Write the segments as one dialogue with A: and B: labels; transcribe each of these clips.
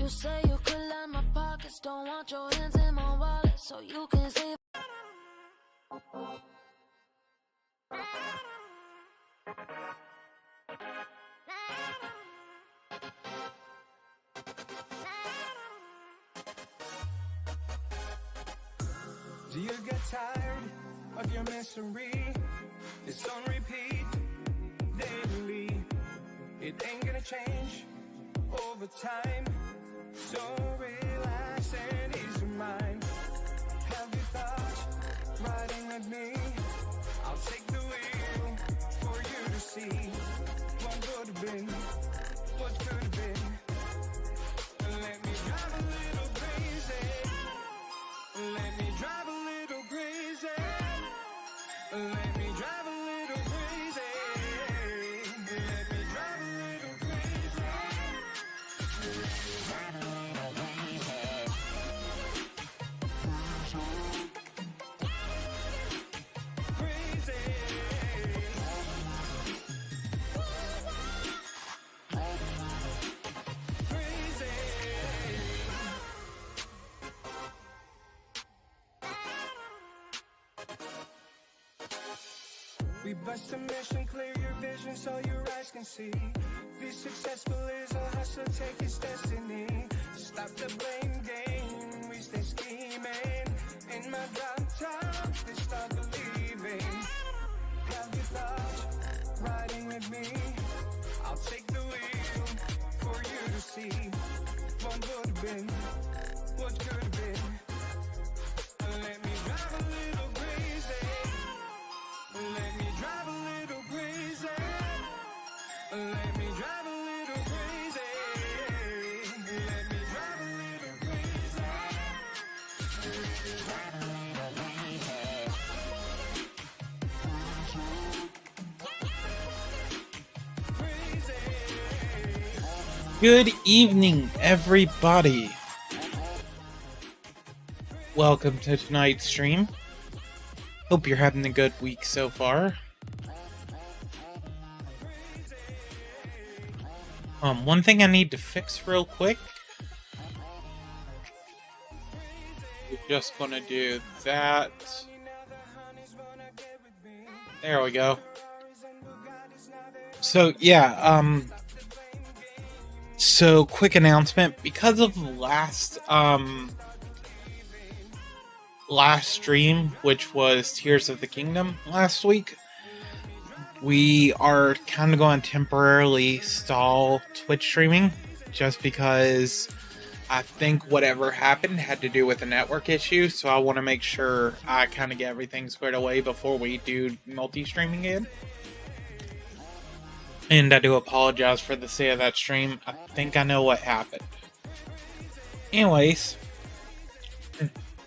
A: You say you could line my pockets, don't want your hands in my wallet, so you can save.
B: Do you get tired of your misery? It's on repeat daily. It ain't gonna change over time. So relax and ease your mind. Have you thought riding with me? I'll take the wheel for you to see what would have been, what could have been. Let me drive a little crazy. Let me drive a little crazy. Let me drive a little crazy. Let me drive a little crazy. Drive a little crazy. We bust a mission, clear your vision so your eyes can see. Be successful is a hustle, take its destiny. Stop the blame game, we stay scheming. In my downtown, they start believing. Have you thought riding with me? I'll take the wheel for you to see what would have been, what could have been. Let me drive a little crazy. Let me drive a little crazy. Let me drive a little crazy. Let me drive a little crazy. Let me drive a little crazy.
C: Good evening, everybody. Welcome to tonight's stream. Hope you're having a good week so far. One thing I need to fix real quick. We're just gonna do that. There we go. So yeah, so quick announcement, because of last stream, which was Tears of the Kingdom last week, we are kind of going to temporarily stall Twitch streaming, just because I think whatever happened had to do with a network issue, so I want to make sure I kind of get everything squared away before we do multi-streaming again. And I do apologize for the state of that stream. I think I know what happened. Anyways,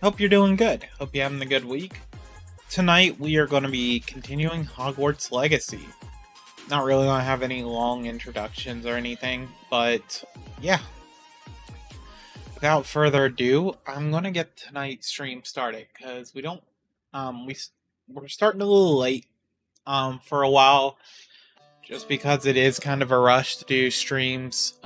C: hope you're doing good. Hope you're having a good week. Tonight we are going to be continuing Hogwarts Legacy. Not really going to have any long introductions or anything, but yeah. Without further ado, I'm going to get tonight's stream started, because we don't, we're starting a little late for a while, just because it is kind of a rush to do streams,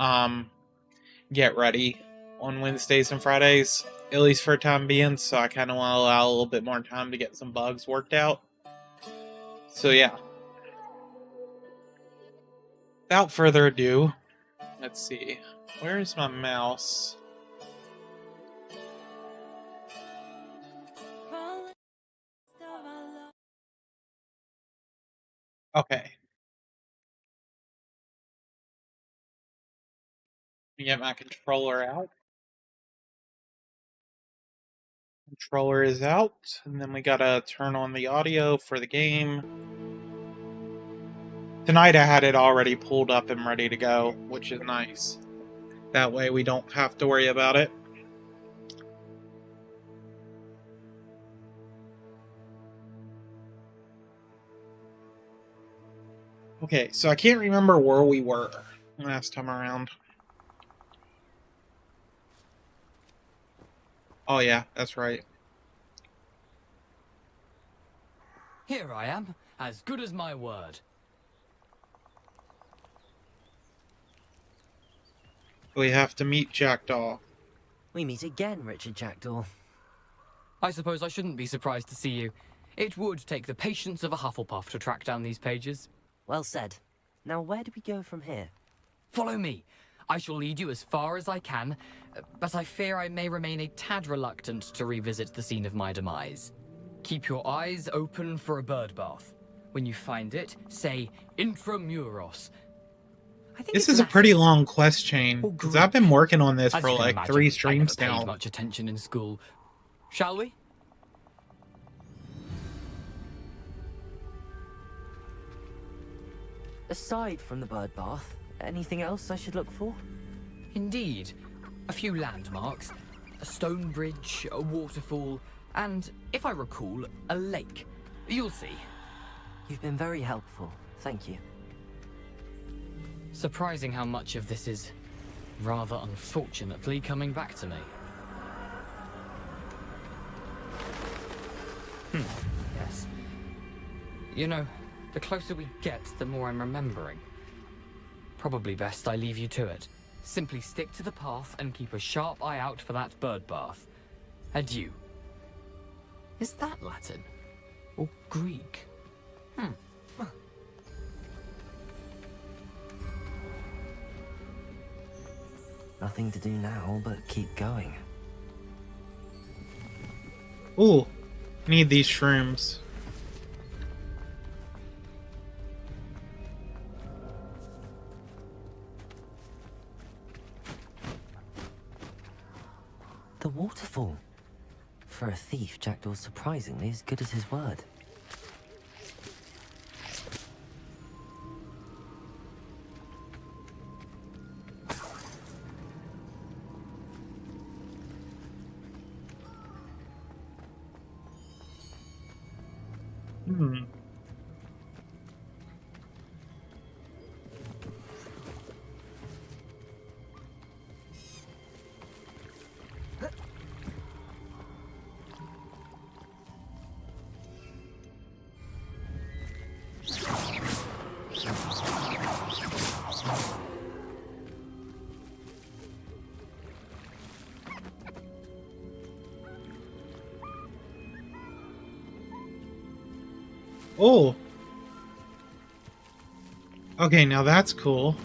C: get ready on Wednesdays and Fridays, at least for a time being, so I kind of want to allow a little bit more time to get some bugs worked out. So yeah. Without further ado, let's see. Where's my mouse? Okay. Let me get my controller out. Controller is out, and then we gotta turn on the audio for the game. Tonight I had it already pulled up and ready to go, which is nice. That way we don't have to worry about it. Okay, so I can't remember where we were last time around. Oh yeah, that's right.
D: Here I am, as good as my word.
C: We have to meet Jackdaw.
E: We meet again, Richard Jackdaw.
D: I suppose I shouldn't be surprised to see you. It would take the patience of a Hufflepuff to track down these pages.
E: Well said. Now where do we go from here?
D: Follow me. I shall lead you as far as I can, but I fear I may remain a tad reluctant to revisit the scene of my demise. Keep your eyes open for a bird bath. When you find it, say Intramuros. I think
C: This
D: it's
C: is a
D: Latin
C: pretty long quest chain,
D: or
C: because I've been working on this
D: As
C: for
D: you can
C: like
D: imagine,
C: 3
D: I
C: streams
D: never paid
C: now.
D: much attention in school. Shall we?
E: Aside from the bird bath, anything else I should look for?
D: Indeed. A few landmarks, a stone bridge, a waterfall, and, if I recall, a lake. You'll see.
E: You've been very helpful. Thank you.
D: Surprising how much of this is, rather unfortunately, coming back to me. Yes. You know, the closer we get, the more I'm remembering. Probably best I leave you to it. Simply stick to the path and keep a sharp eye out for that bird bath. Adieu. Is that Latin? Or Greek?
E: Nothing to do now but keep going.
C: Ooh, need these shrooms.
E: The waterfall. For a thief, Jackdaw's surprisingly as good as his word.
C: Hmm. Oh. Okay, now that's cool.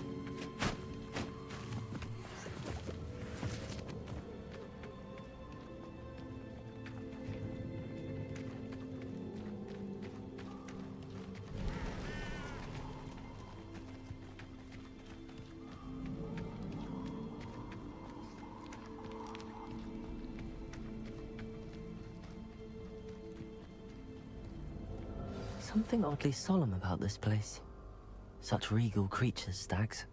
E: Something oddly solemn about this place. Such regal creatures, stags.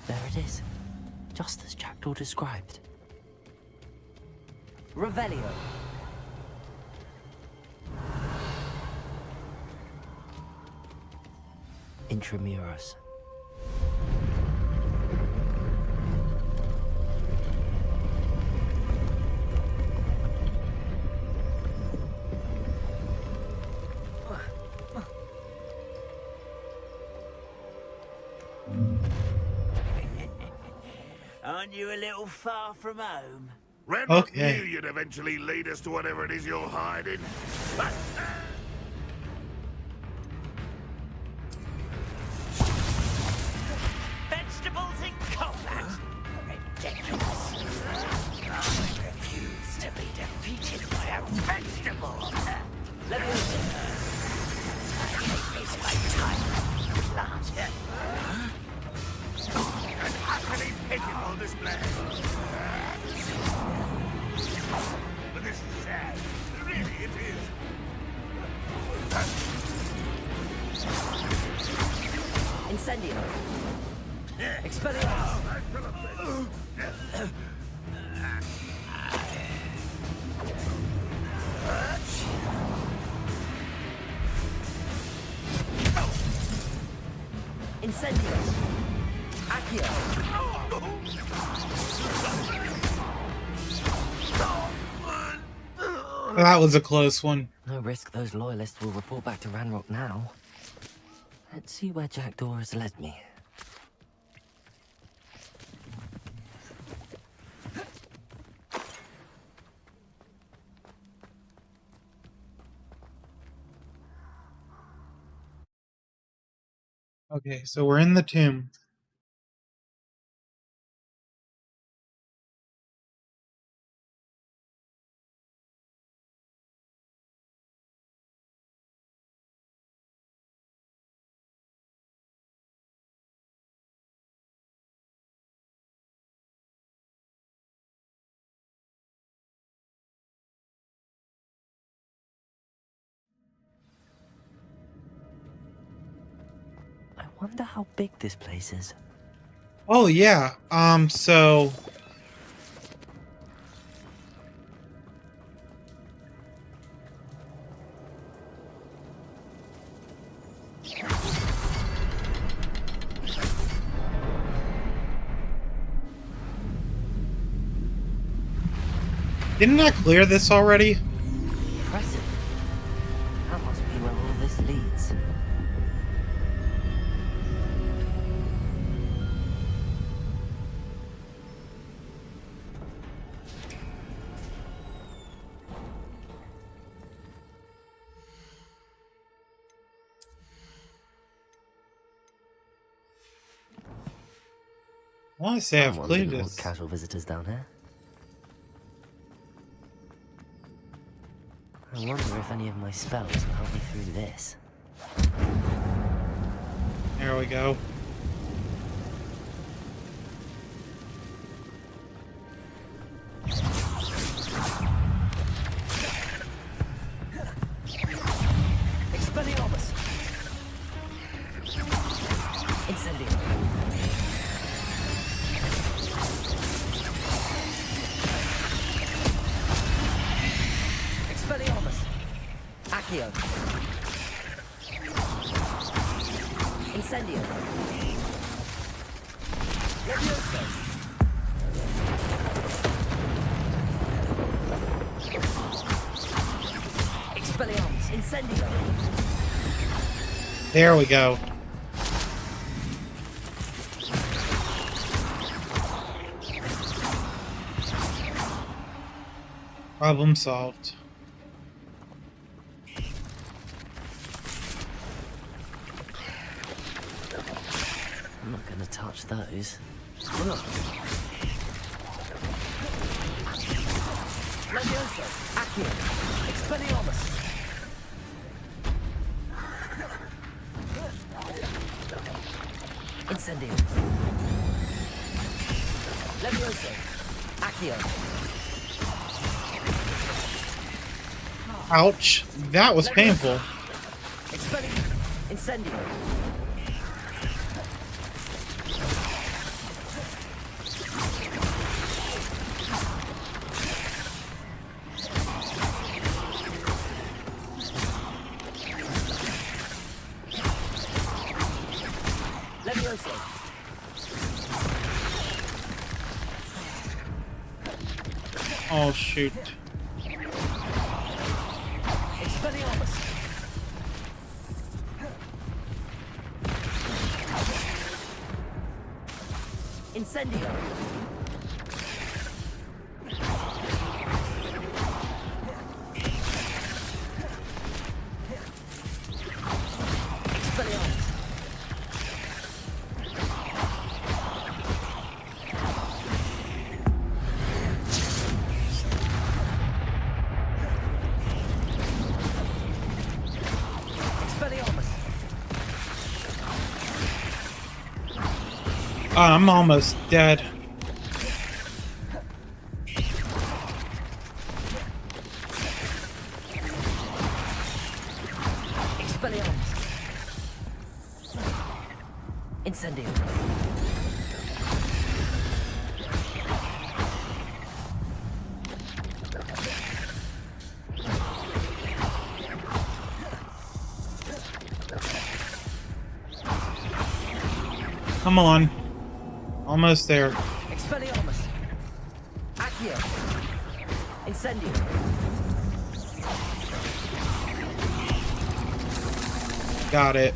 E: There it is. Just as Jackdaw described. Revelio. Intramuros.
F: Aren't you a little far from home?
G: Redmond
C: Okay.
G: knew you'd eventually lead us to whatever it is you're hiding.
F: Vegetables in combat! Ridiculous. I refuse to be defeated by a vegetable. Let me see. I hate this my time. Plant.
G: An utterly pitiful display. But this is sad. Really, it is.
E: Incendio. Expelliarmus. Incendio. Accio.
C: That was a close one.
E: No risk those loyalists will report back to Ranrock now. Let's see where Jackdaw has led me.
C: Okay, so we're in the tomb.
E: I wonder how big this place is.
C: Oh yeah. So didn't I clear this already?
E: Impressive. That must be where all this leads.
C: I want to say I've
E: Someone
C: cleared
E: didn't want
C: this.
E: casual visitors down here. I wonder if any of my spells will help me through this.
C: There we go.
E: Expelliarmus! Incendio! Expelliarmus! Accio! Incendio! Levioso! Expelliarmus! Incendio!
C: There we go. Problem solved.
E: I'm not gonna touch those. Levioso! Accio! Expelliarmus! Incendio! Levioso! Accio!
C: Ouch. That was painful.
E: Incendio! Levioso!
C: Oh shoot.
E: Expelliarmus! Incendio! Expelliarmus! Expelliarmus!
C: I'm almost dead.
E: Expelliarmus! Incendio!
C: Come on. Almost there.
E: Expelliarmus! Accio! Incendio!
C: Got it.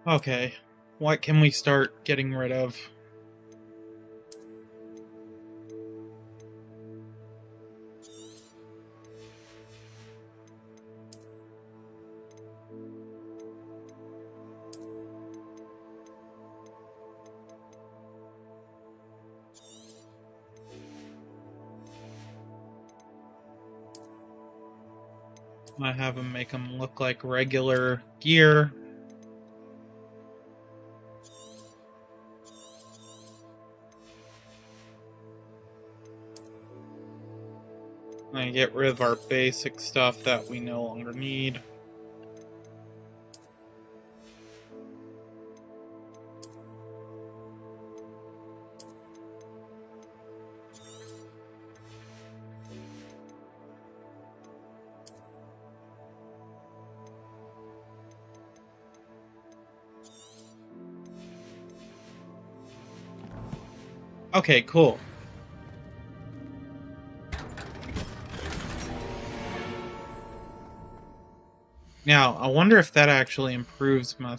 C: Okay, what can we start getting rid of? I have them make them look like regular gear. And get rid of our basic stuff that we no longer need. Okay, cool. Now, I wonder if that actually improves my...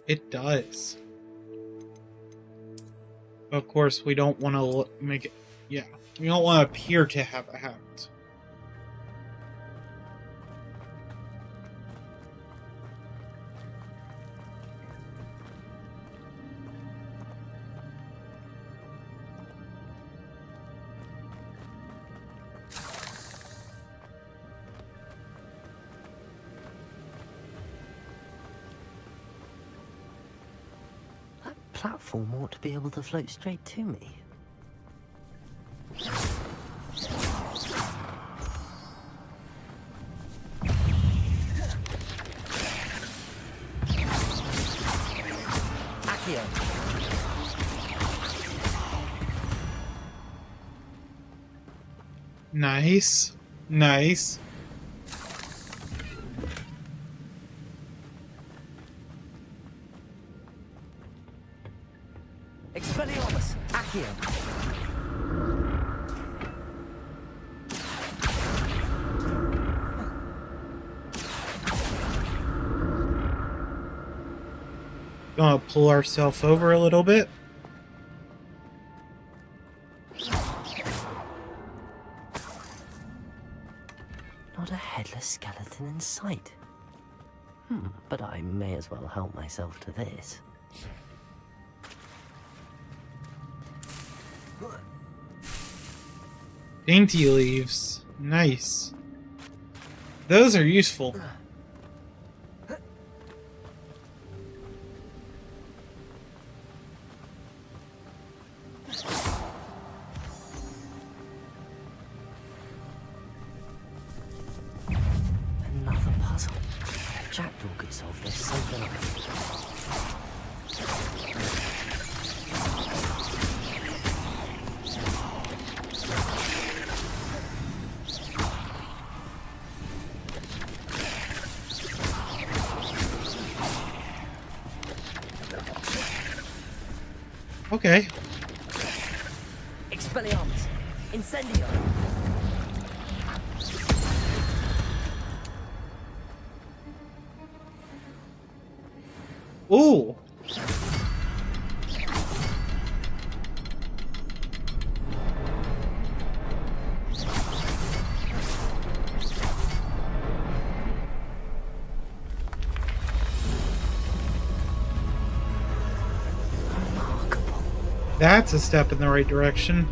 C: It does. Of course, we don't want to make it... Yeah, we don't want to appear to have a hat.
E: Platform ought to be able to float straight to me. Accio!
C: Nice. Nice.
E: Expelliarmus! Accio!
C: Gonna pull ourselves over a little bit.
E: Not a headless skeleton in sight. But I may as well help myself to this.
C: Dainty leaves. Nice. Those are useful.
E: Another puzzle. If Jackdaw could solve this, something else.
C: Okay.
E: Expelliarmus! Incendio!
C: Ooh.
E: Remarkable.
C: That's a step in the right direction.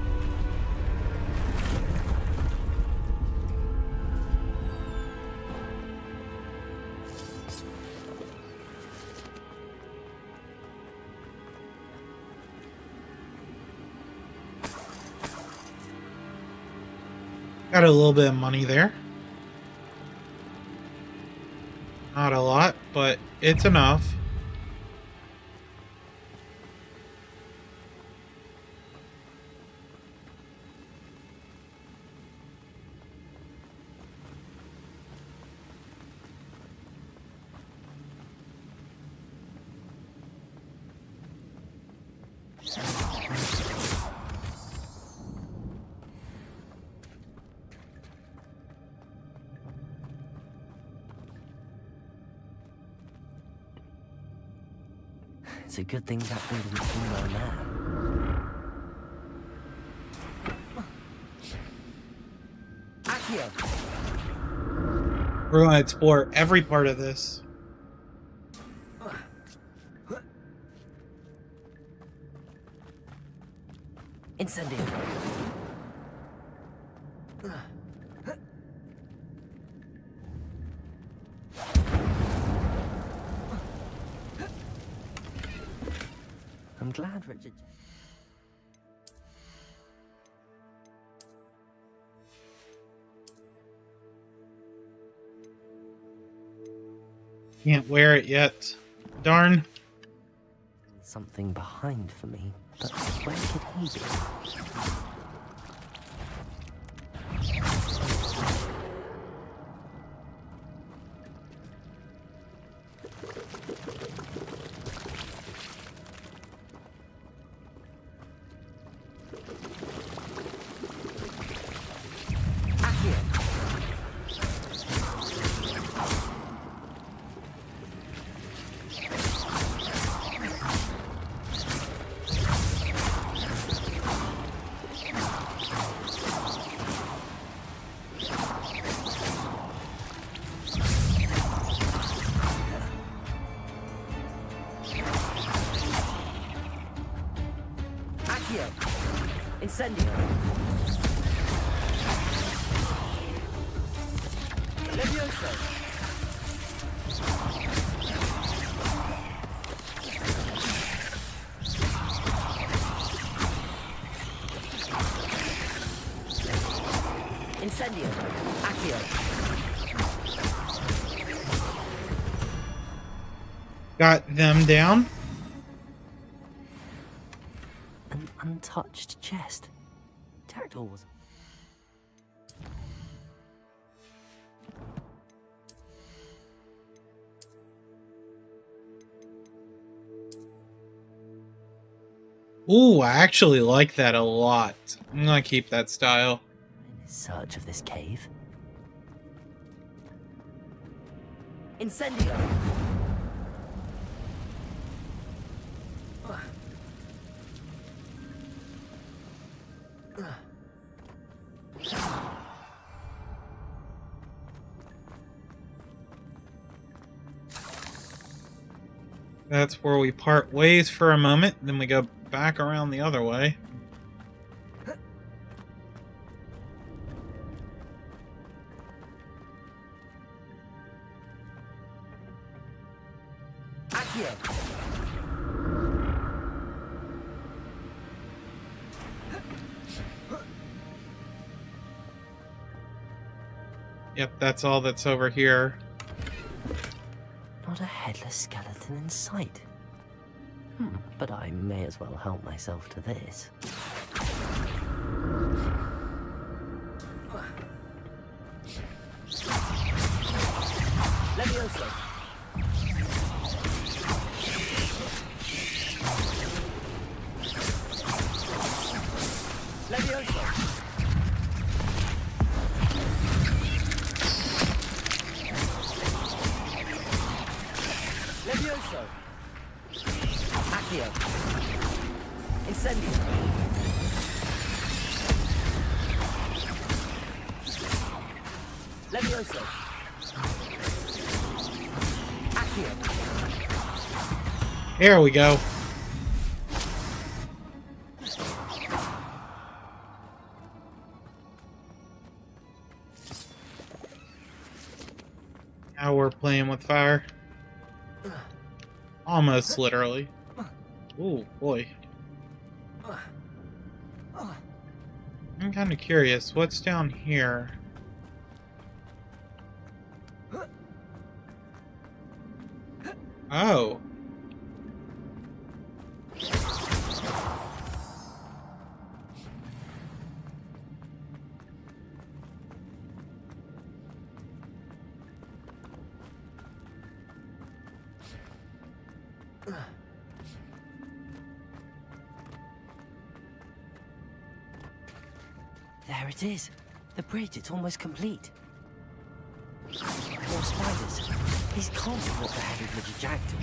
C: Got a little bit of money there. Not a lot, but it's enough.
E: It's a good thing that building's still there now. Accio!
C: We're going to explore every part of this.
E: Incendio! I'm glad Richard...
C: Can't wear it yet. Darn.
E: Something behind for me, but where could he be? Incendio! Levioso! Incendio! Accio!
C: Got them down.
E: An untouched chest. Jackdaw was...
C: Ooh, I actually like that a lot. I'm gonna keep that style.
E: in search of this cave. Incendio!
C: That's where we part ways for a moment, then we go back around the other way.
E: Accio!
C: Yep, that's all that's over here.
E: Not a headless skeleton in sight. But I may as well help myself to this. Levioso! Levioso! Levioso! Accio! Incendio! Levioso! Accio!
C: Here we go. Now we're playing with fire. Almost literally. Ooh, boy. I'm kind of curious. What's down here? Oh.
E: There it is. The bridge, it's almost complete. More spiders. These can't be what the heavy bloody jackdaw.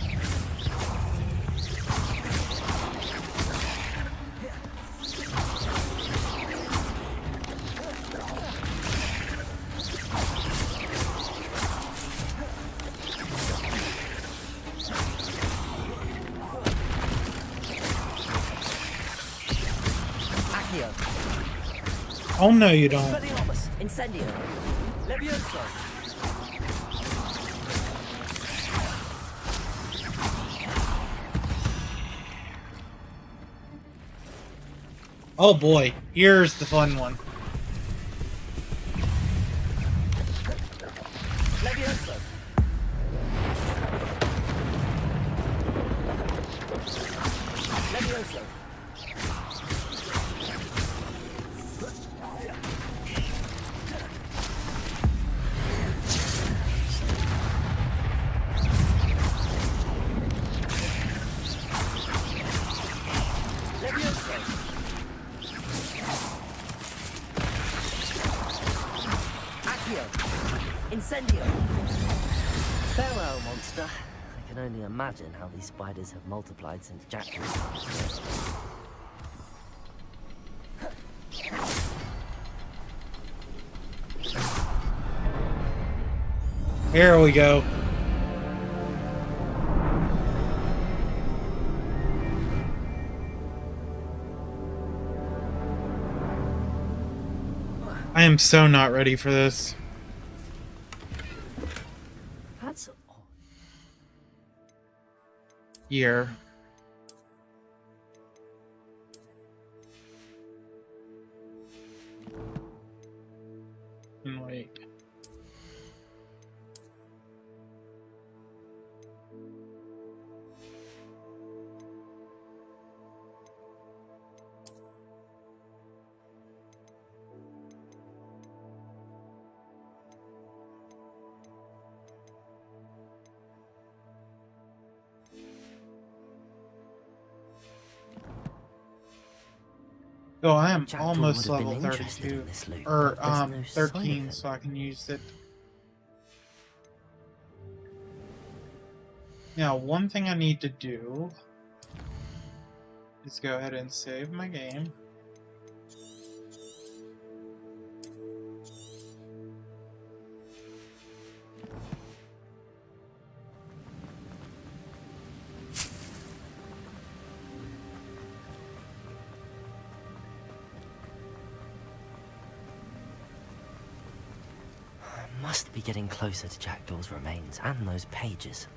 C: Oh no, you don't.
E: Incendio. Levioso.
C: Oh boy, here's the fun one.
E: Levioso. Levioso. Incendio! Farewell, monster. I can only imagine how these spiders have multiplied since Jackdaw.
C: Here we go. I am so not ready for this.
E: That's odd.
C: Year. And wait. So I am
E: Jackdaw
C: almost
E: would have
C: level
E: been interested
C: 32,
E: in this loot,
C: or
E: but there's no sign of
C: 13,
E: it.
C: so I can use it. Now, one thing I need to do is go ahead and save my game.
E: Must be getting closer to Jackdaw's remains and those pages.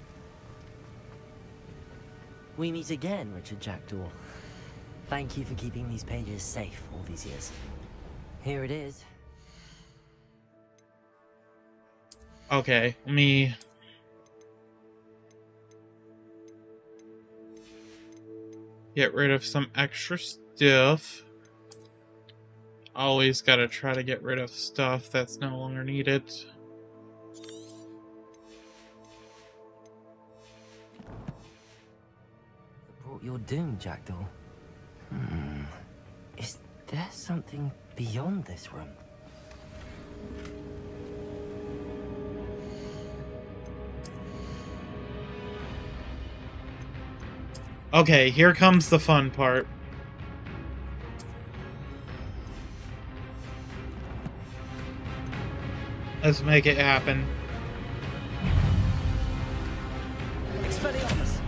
E: We meet again, Richard Jackdaw. Thank you for keeping these pages safe all these years. Here it is.
C: Okay, let me... get rid of some extra stuff. Always gotta try to get rid of stuff that's no longer needed.
E: Brought your doom, Jackdaw. Is there something beyond this room?
C: Okay, here comes the fun part. Let's make it happen.
E: Expelliarmus!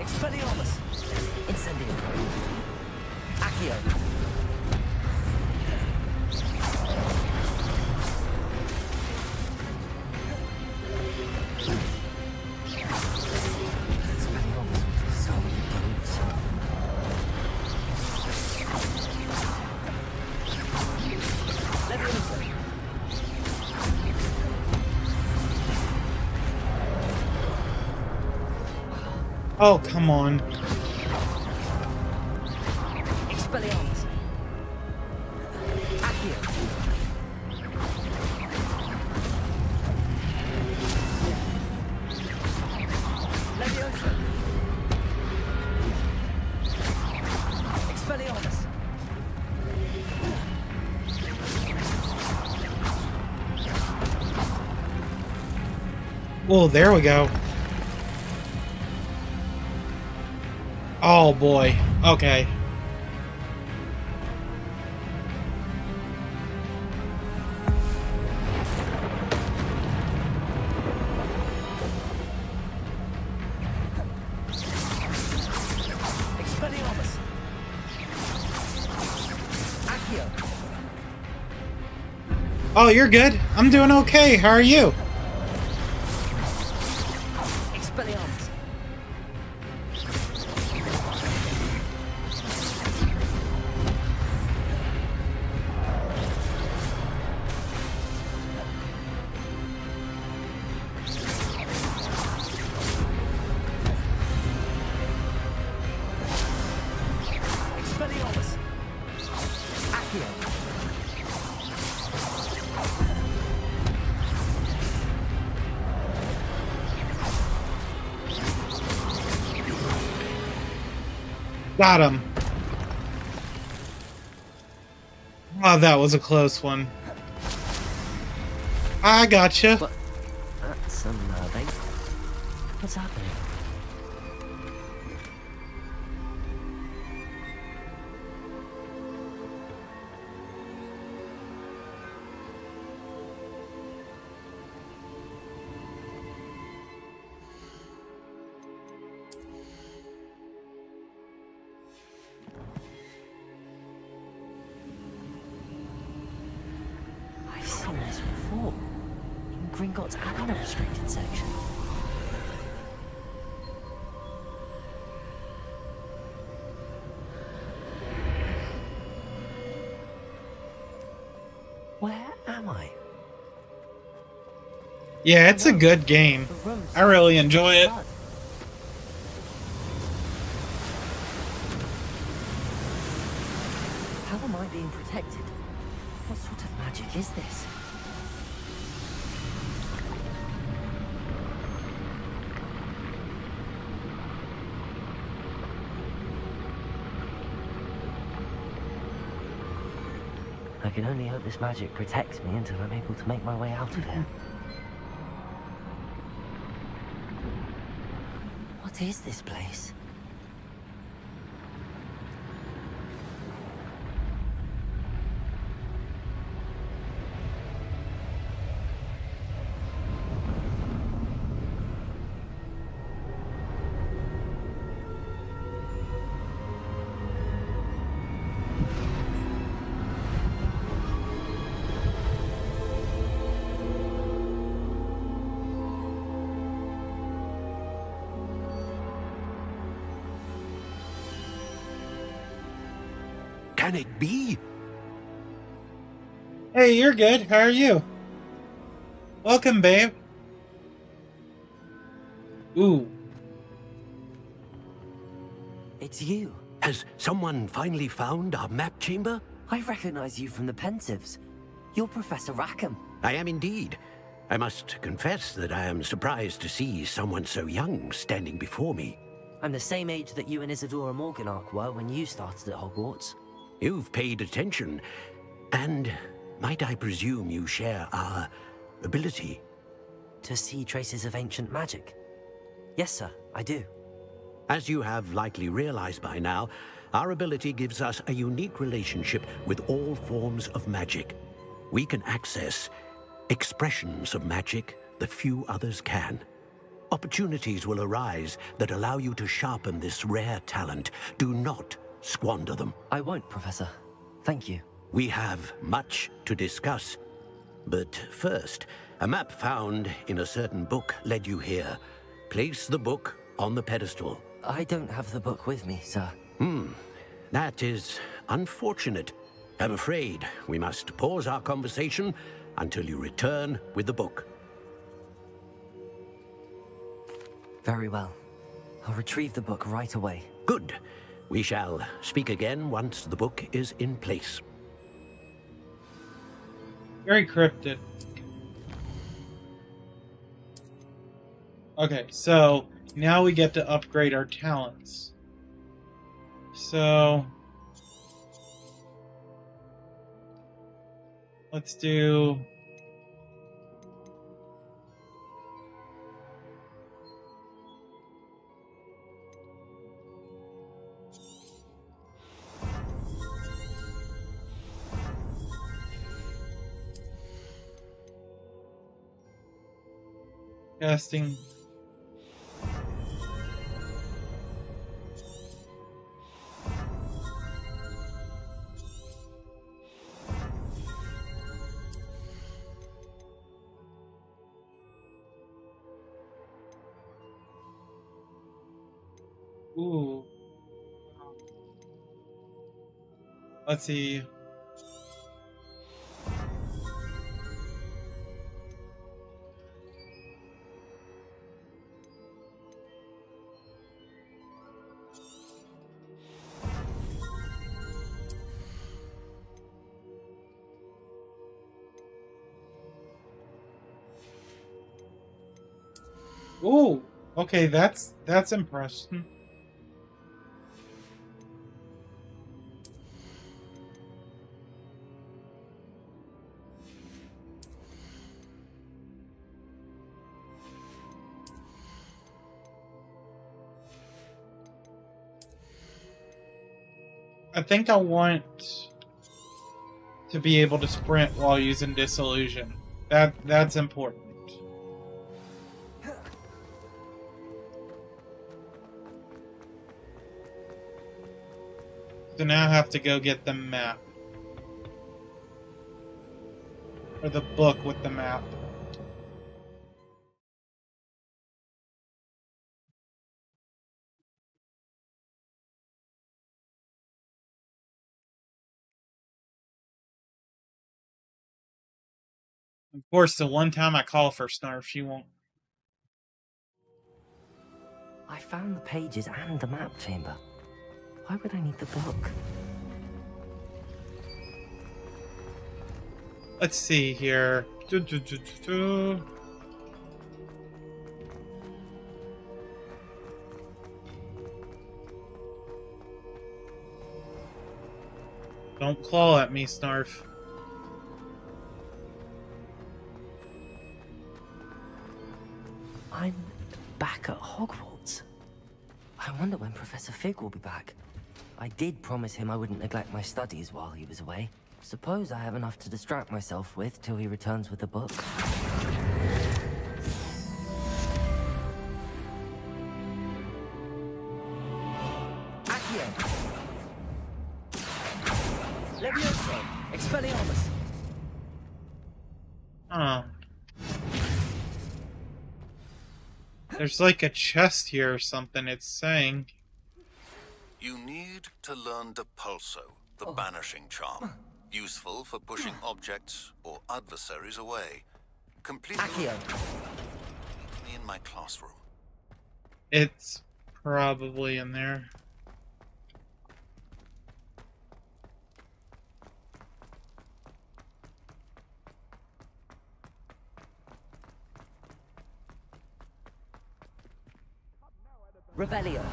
E: Expelliarmus! Incendio! Accio!
C: Oh, come on.
E: Expelliarmus. Accio. Leviosa. Expelliarmus.
C: Oh, there we go. Oh boy. Okay.
E: Expelliarmus. Accio.
C: Oh, you're good. I'm doing okay. How are you?
E: Expelliarmus. Expelliarmus. Accio.
C: Got him. Oh, that was a close one. I gotcha.
E: What? That's unnerving. What's happening? I've seen this before. In Gringotts and the restricted section. Where am I?
C: Yeah, it's a good game.
E: The room's
C: I really enjoy it.
E: blood. How am I being protected? What sort of magic is this? I can only hope this magic protects me until I'm able to make my way out of here. What is this place?
G: Can it be?
C: Hey, you're good. How are you? Welcome, babe. Ooh.
E: It's you.
G: Has someone finally found our map chamber?
E: I recognize you from the Pensives. You're Professor Rackham.
G: I am indeed. I must confess that I am surprised to see someone so young standing before me.
E: I'm the same age that you and Isadora Morganach were when you started at Hogwarts.
G: You've paid attention, and might I presume you share our ability?
E: To see traces of ancient magic. Yes, sir, I do.
G: As you have likely realized by now, our ability gives us a unique relationship with all forms of magic. We can access expressions of magic that few others can. Opportunities will arise that allow you to sharpen this rare talent. Do not squander them.
E: I won't, Professor. Thank you.
G: We have much to discuss. But first, a map found in a certain book led you here. Place the book on the pedestal.
E: I don't have the book with me, sir.
G: That is unfortunate. I'm afraid we must pause our conversation until you return with the book.
E: Very well. I'll retrieve the book right away.
G: Good. We shall speak again once the book is in place.
C: Very cryptic. Okay, so now we get to upgrade our talents. So let's do casting. Ooh. Let's see. Ooh. Okay, that's impressive. I think I want to be able to sprint while using Disillusion. That's important. So now I have to go get the map. Or the book with the map. Of course, the one time I call for Snarf, she won't.
E: I found the pages and the map chamber. Why would I need the book?
C: Let's see here. Don't claw at me, Snarf.
E: I'm back at Hogwarts. I wonder when Professor Fig will be back. I did promise him I wouldn't neglect my studies while he was away. Suppose I have enough to distract myself with till he returns with the book.
F: Accio! Levioso! Expelliarmus!
C: Oh. There's like a chest here or something, it's saying.
H: You need to learn Depulso, the banishing charm. Useful for pushing objects or adversaries away. Complete
F: Accio!
H: me in my classroom.
C: It's probably in there.
F: Revelio!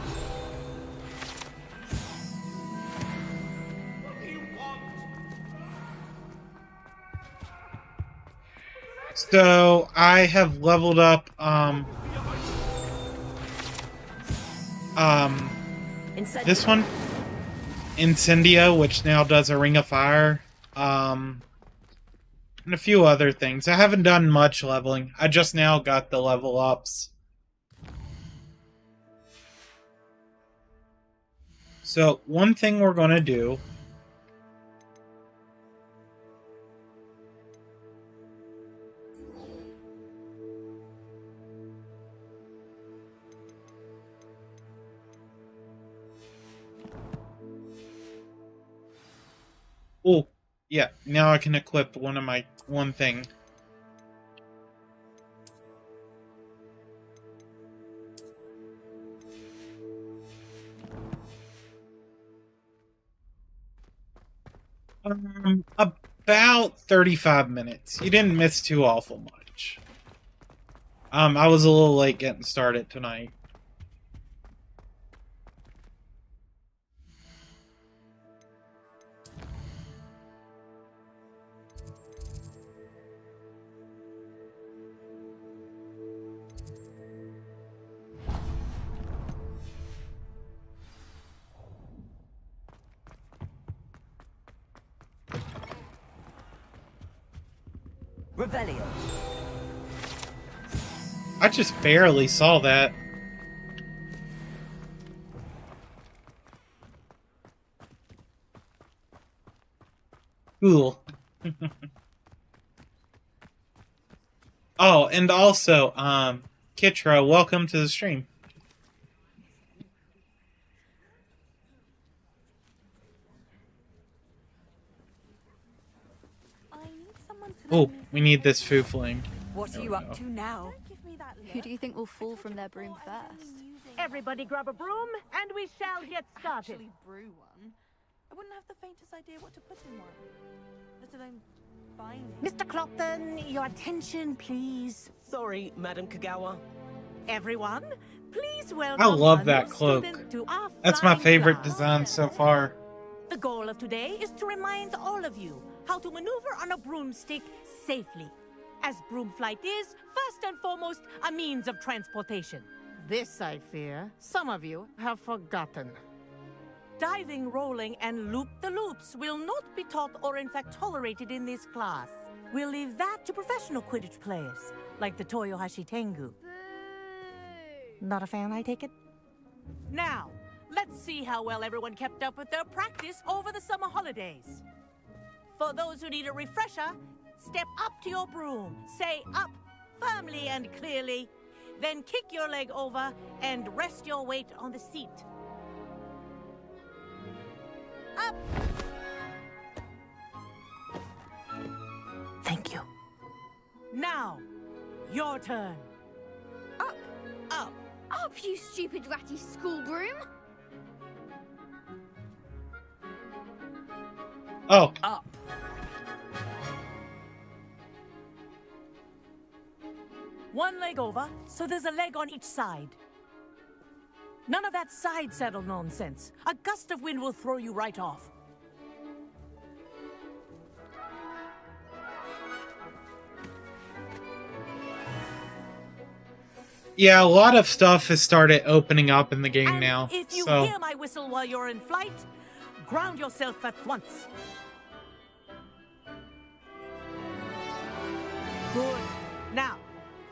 C: So I have leveled up this one, Incendio, which now does a Ring of Fire, and a few other things. I haven't done much leveling. I just now got the level ups. So one thing we're gonna do oh, yeah, now I can equip one thing. About 35 minutes. You didn't miss too awful much. I was a little late getting started tonight.
F: Revelio.
C: I just barely saw that. Cool. Oh, and also, Kitra, welcome to the stream. Oh, we need this foofling.
I: What are you up to now?
J: Who do you think will fall from their broom first?
K: Everybody grab a broom, and we shall get started.
L: Actually brew one. I wouldn't have the faintest idea what to put in one, let alone find it.
K: Mr. Clopton, your attention, please.
F: Sorry, Madam Kagawa.
K: Everyone, please welcome
C: I love
K: a
C: that
K: new
C: cloak.
K: student to our
C: That's my
K: flying
C: favorite
K: class.
C: design so far.
K: The goal of today is to remind all of you how to maneuver on a broomstick safely, as broom flight is, first and foremost, a means of transportation. This, I fear, some of you have forgotten. Diving, rolling, and loop-the-loops will not be taught or in fact tolerated in this class. We'll leave that to professional Quidditch players, like the Toyohashi Tengu. Not a fan, I take it? Now, let's see how well everyone kept up with their practice over the summer holidays. For those who need a refresher, step up to your broom, say up firmly and clearly, then kick your leg over and rest your weight on the seat. Up! Thank you. Now, your turn.
J: Up!
K: Up!
J: Up, you stupid ratty school broom!
C: Oh,
F: Up.
K: One leg over, so there's a leg on each side. None of that side saddle nonsense. A gust of wind will throw you right off.
C: yeah, a lot of stuff has started opening up in the game
K: And
C: now.
K: if you
C: So,
K: hear my whistle while you're in flight, ground yourself at once. Good. Now,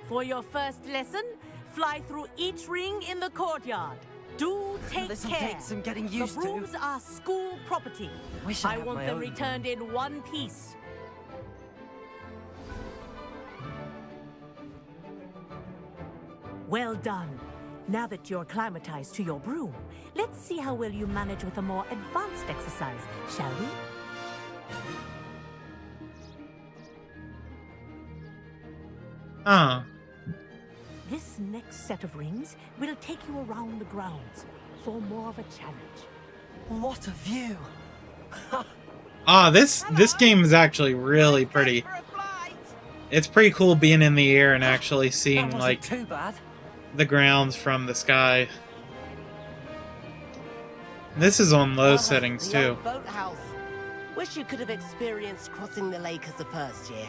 K: for your first lesson, fly through each ring in the courtyard. Do take
F: This'll
K: care.
F: take some getting
K: The
F: used to.
K: brooms are school property.
F: Wish I
K: I
F: had
K: want
F: my
K: them
F: own.
K: returned in one piece. Well done. Now that you're acclimatized to your broom, let's see how well you manage with a more advanced exercise, shall we? This next set of rings will take you around the grounds for more of a challenge.
F: What a view!
C: this game is actually really pretty. It's pretty cool being in the air and actually
F: That
C: seeing
F: wasn't
C: like
F: too bad.
C: the grounds from the sky. This is on low settings
M: The
C: too.
M: old boathouse. Wish you could have experienced crossing the lake as the first year.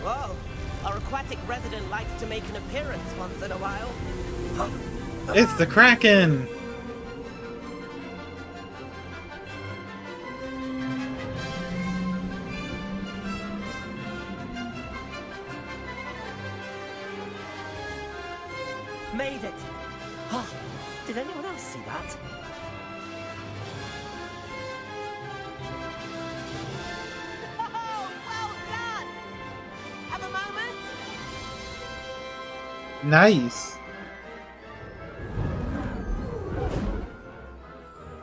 M: Whoa, our aquatic resident likes to make an appearance once in a while.
C: It's the Kraken!
F: Made it! Oh, did anyone else see that?
M: Oh, well done! Have a moment?
C: Nice.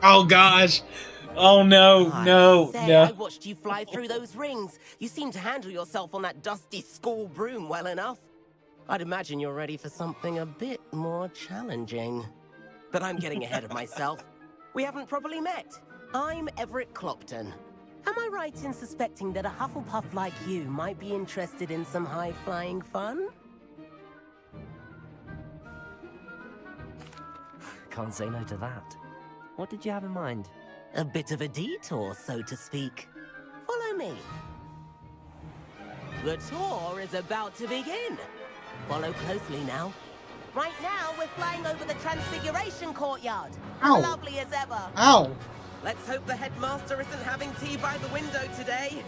C: Oh gosh. Oh no, no,
M: Say,
C: no.
M: I watched you fly through those rings. You seem to handle yourself on that dusty school broom well enough. I'd imagine you're ready for something a bit more challenging. But I'm getting ahead of myself. We haven't properly met. I'm Everett Clopton. Am I right in suspecting that a Hufflepuff like you might be interested in some high-flying fun?
E: Can't say no to that. What did you have in mind?
M: A bit of a detour, so to speak. Follow me. The tour is about to begin. Follow closely now. Right now, we're flying over the Transfiguration Courtyard.
C: Ow.
M: Lovely as ever.
C: Ow.
M: Let's hope the headmaster isn't having tea by the window today.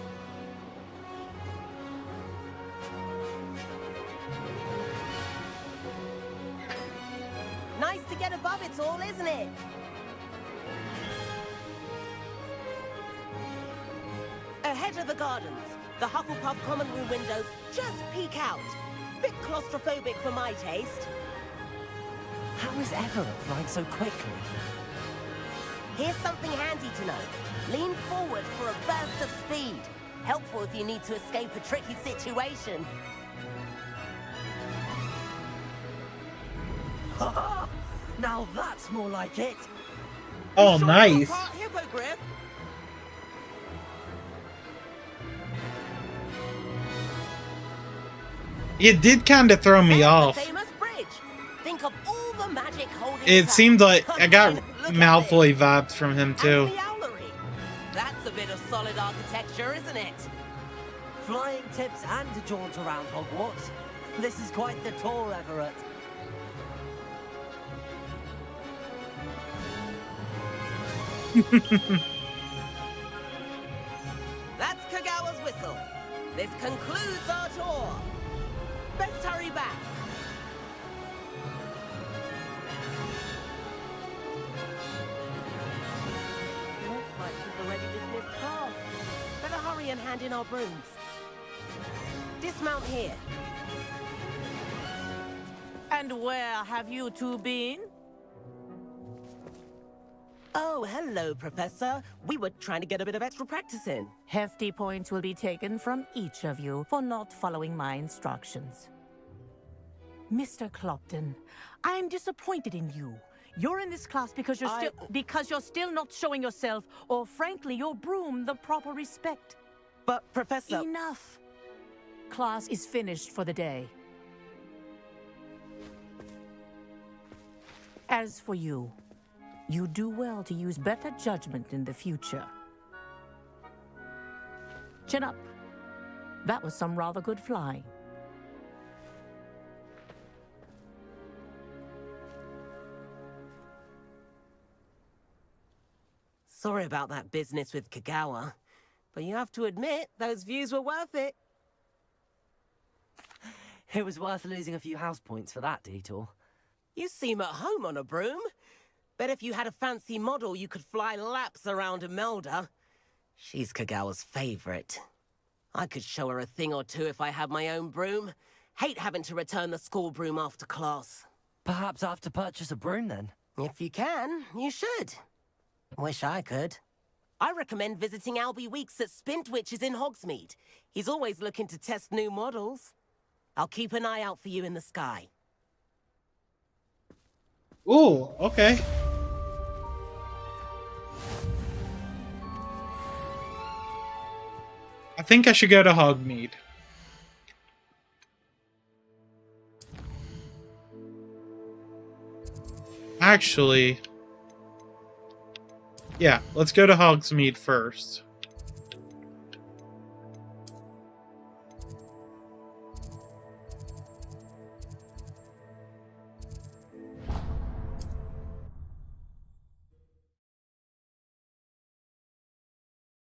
M: Nice to get above it all, isn't it? Ahead of the gardens, the Hufflepuff common room windows just peek out. Bit claustrophobic for my taste.
E: How is Everett flying so quickly?
M: Here's something handy to know. Lean forward for a burst of speed. Helpful if you need to escape a tricky situation.
E: Now that's more like it.
C: Oh, nice.
M: Hippogriff.
C: It did kind of throw me off.
M: Famous bridge. Think of all the magic holding.
C: It seemed like I got Malfoy vibes from him too.
M: That's a bit of solid architecture, isn't it?
E: Flying tips and a jaunt around Hogwarts. This is quite the tour, Everett.
M: That's Kagawa's whistle. This concludes our tour. Best hurry back. Looks like she's already dismissed class. Better hurry and hand in our brooms. Dismount here.
K: And where have you two been?
M: Oh, hello, Professor. We were trying to get a bit of extra practice in.
K: Hefty points will be taken from each of you for not following my instructions. Mr. Clopton, I'm disappointed in you. You're in this class because you're still not showing yourself, or frankly, your broom the proper respect.
M: But, Professor...
K: Enough. Class is finished for the day. As for you, you do well to use better judgment in the future. Chin up. That was some rather good flying.
M: Sorry about that business with Kagawa, but you have to admit, those views were worth it.
E: It was worth losing a few house points for that detour.
M: You seem at home on a broom. Bet if you had a fancy model, you could fly laps around Imelda. She's Kagawa's favorite. I could show her a thing or two if I had my own broom. Hate having to return the school broom after class.
E: Perhaps I have to purchase a broom then?
M: If you can, you should. Wish I could. I recommend visiting Albie Weeks at Spintwitches in Hogsmeade. He's always looking to test new models. I'll keep an eye out for you in the sky.
C: Ooh, okay. I think I should go to Hogmeade. Actually, yeah, let's go to Hogsmeade first.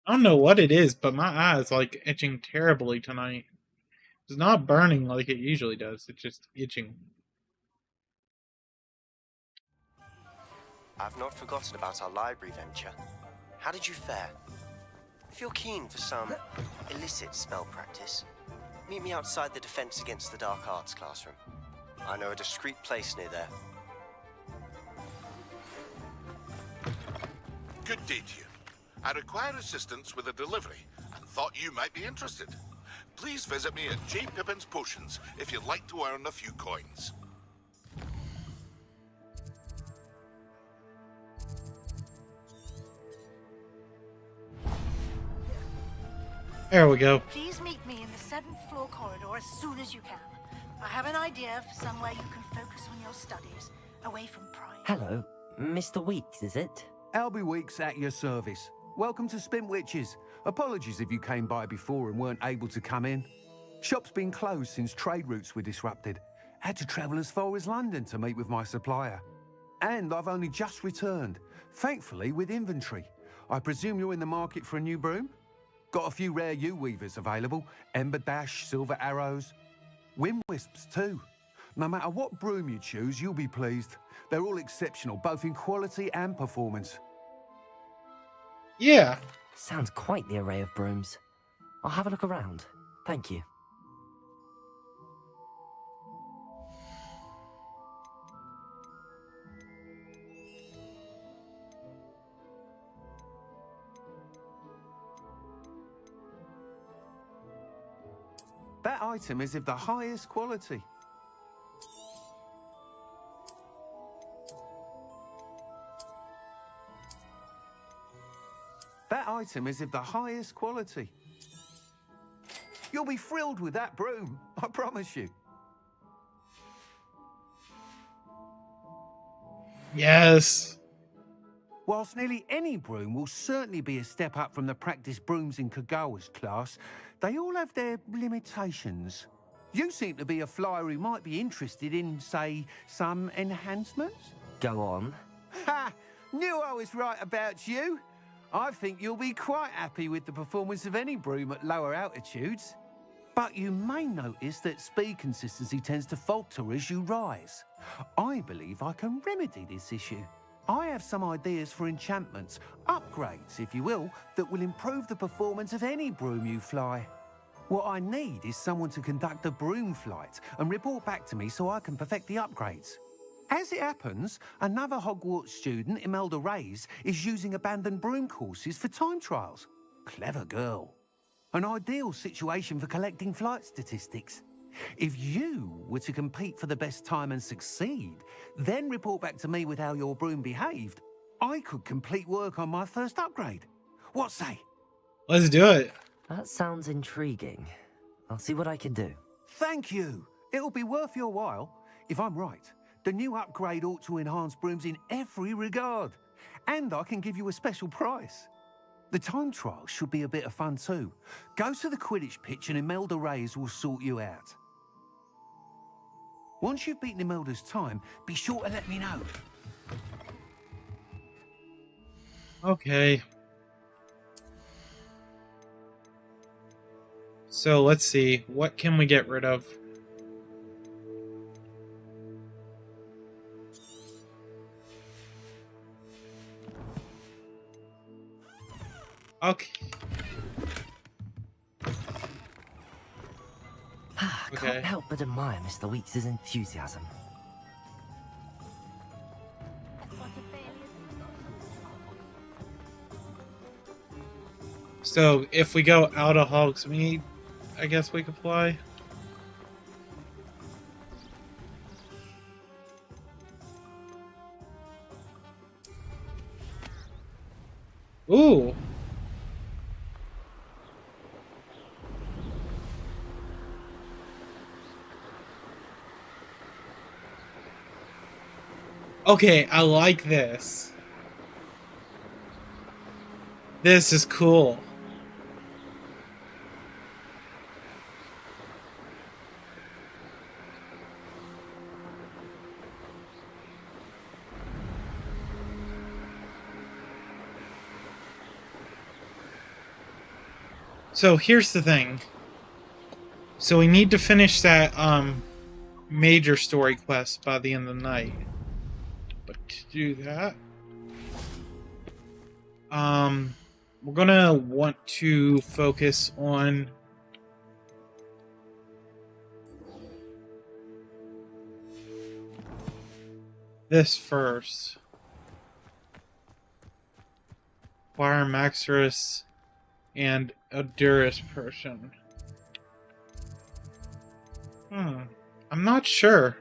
C: I don't know what it is, but my eye is like itching terribly tonight. It's not burning like it usually does, it's just itching.
N: I've not forgotten about our library venture. How did you fare? If you're keen for some illicit spell practice, meet me outside the Defense Against the Dark Arts classroom. I know a discreet place near there.
H: Good day to you.
O: I require assistance with a delivery and thought you might be interested. Please visit me at J. Pippin's Potions if you'd like to earn a few coins.
C: There we go.
F: Please meet me in the 7th floor corridor as soon as you can. I have an idea for somewhere you can focus on your studies, away from pride.
E: Hello, Mr. Weeks, is it?
P: Albie Weeks at your service. Welcome to Spintwitches. Apologies if you came by before and weren't able to come in. Shop's been closed since trade routes were disrupted. Had to travel as far as London to meet with my supplier. And I've only just returned, thankfully with inventory. I presume you're in the market for a new broom? Got a few rare U-weavers available. Ember Dash, Silver Arrows. Wind Wisps too. No matter what broom you choose, you'll be pleased. They're all exceptional, both in quality and performance.
C: Yeah.
E: Sounds quite the array of brooms. I'll have a look around. Thank you.
P: That item is of the highest quality. That item is of the highest quality. You'll be thrilled with that broom, I promise you.
C: Yes.
P: Whilst nearly any broom will certainly be a step up from the practice brooms in Kagawa's class, they all have their limitations. You seem to be a flyer who might be interested in, say, some enhancements?
E: Go on.
P: Ha! Knew I was right about you. I think you'll be quite happy with the performance of any broom at lower altitudes. But you may notice that speed consistency tends to falter as you rise. I believe I can remedy this issue. I have some ideas for enchantments, upgrades, if you will, that will improve the performance of any broom you fly. What I need is someone to conduct a broom flight and report back to me so I can perfect the upgrades. As it happens, another Hogwarts student, Imelda Reyes, is using abandoned broom courses for time trials. Clever girl. An ideal situation for collecting flight statistics. If you were to compete for the best time and succeed, then report back to me with how your broom behaved, I could complete work on my first upgrade. What say?
C: Let's do it.
E: That sounds intriguing. I'll see what I can do.
P: Thank you. It'll be worth your while. If I'm right, the new upgrade ought to enhance brooms in every regard. And I can give you a special price. The time trial should be a bit of fun too. Go to the Quidditch pitch and Imelda Reyes will sort you out. Once you've beaten Imelda's time, be sure to let me know.
C: Okay. So let's see. What can we get rid of? Okay.
E: Can't help but admire Mr. Weeks' enthusiasm.
C: So if we go out of Hogsmeade, I guess we could fly. Ooh. Okay, I like this. This is cool. So here's the thing. So we need to finish that major story quest by the end of the night. But to do that, we're gonna want to focus on this first. acquire Maxorus and Odurus potion. I'm not sure.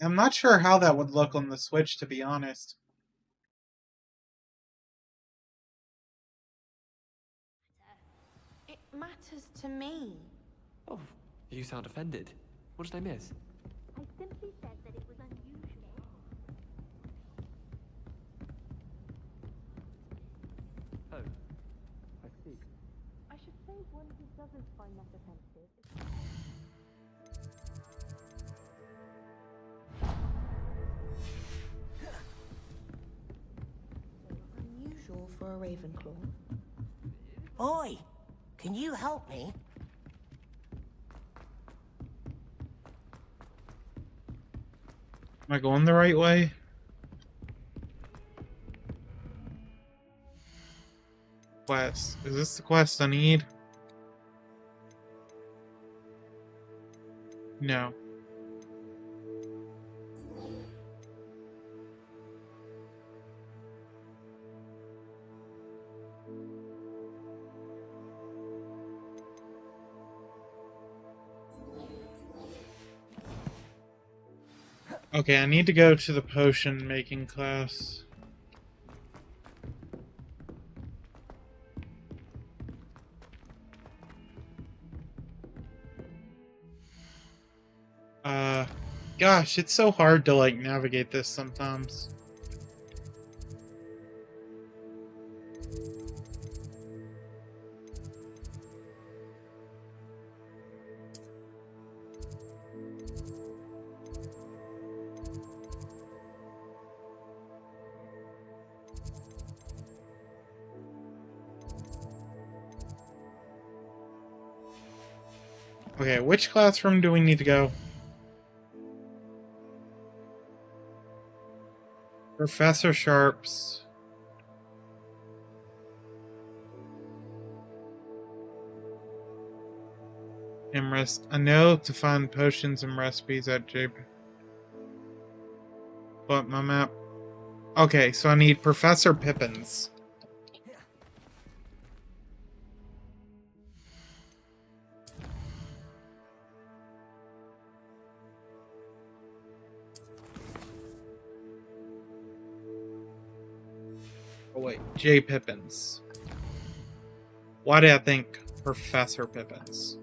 C: I'm not sure how that would look on the Switch, to be honest.
Q: It matters to me.
R: Oh, you sound offended. What did I miss?
Q: I simply said that it was unusual.
R: Oh, I see.
L: I should save one who doesn't find that offensive.
Q: Unusual for a Ravenclaw.
M: Oi! Can you help me?
C: Am I going the right way? Quest. Is this the quest I need? No. Okay, I need to go to the potion making class. Gosh, it's so hard to like navigate this sometimes. Okay, which classroom do we need to go? Professor Sharp's. I know to find potions and recipes at JP. But my map. Okay, so I need Professor Pippin's. Oh wait, J. Pippin's. Why did I think Professor Pippin's?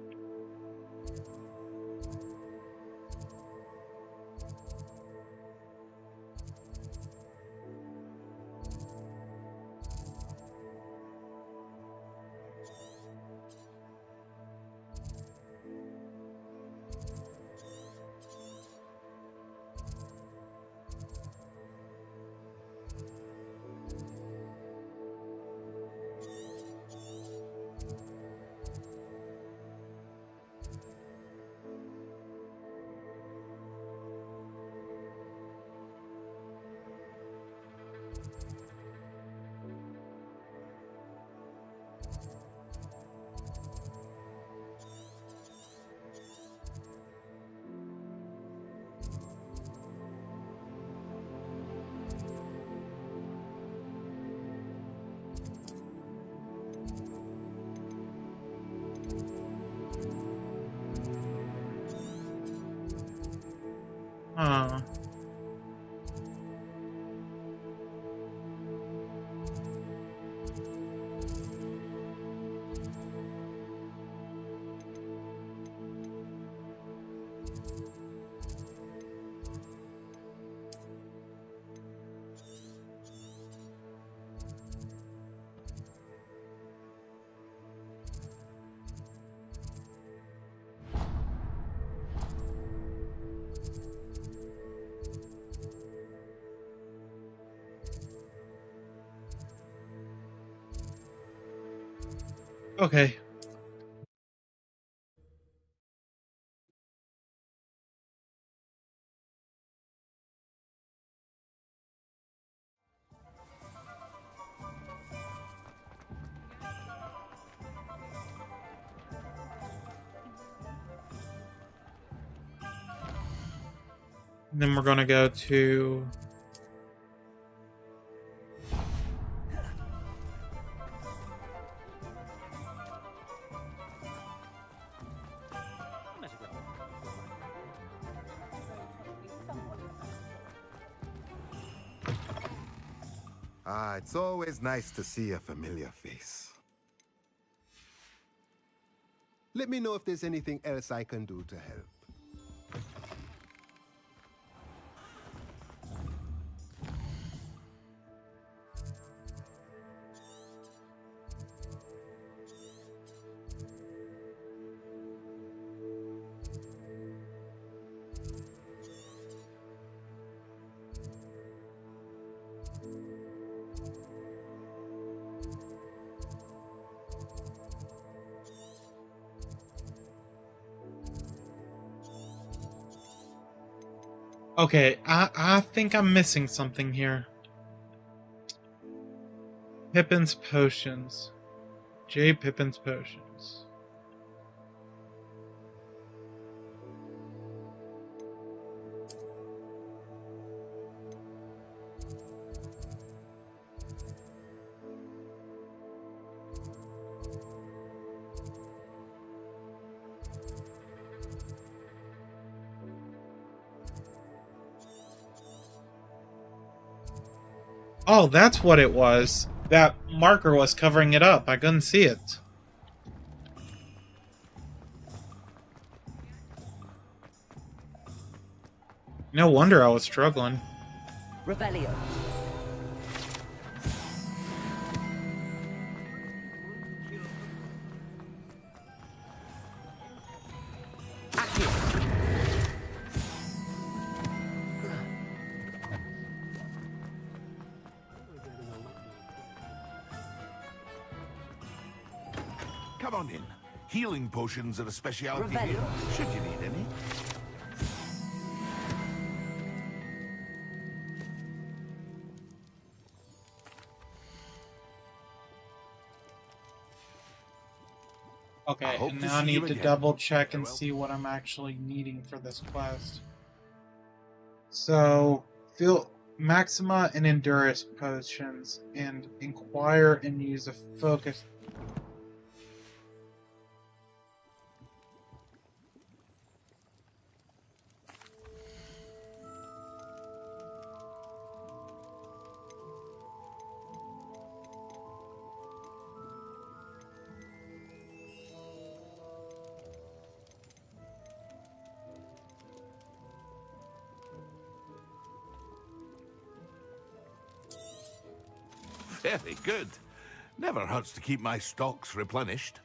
C: Huh. Okay. And then we're going to go to...
S: Ah, it's always nice to see a familiar face. Let me know if there's anything else I can do to help.
C: Okay, I think I'm missing something here. Pippin's potions. J. Pippin's potions. Oh, that's what it was. That marker was covering it up. I couldn't see it. No wonder I was struggling.
E: Revelio.
O: Come on in. Healing potions are a specialty here, should you need any.
C: Okay, and now I need to double check and see what I'm actually needing for this quest. So, fill Maxima and Endurance potions, and inquire and use a focus.
O: Very good. Never hurts to keep my stocks replenished.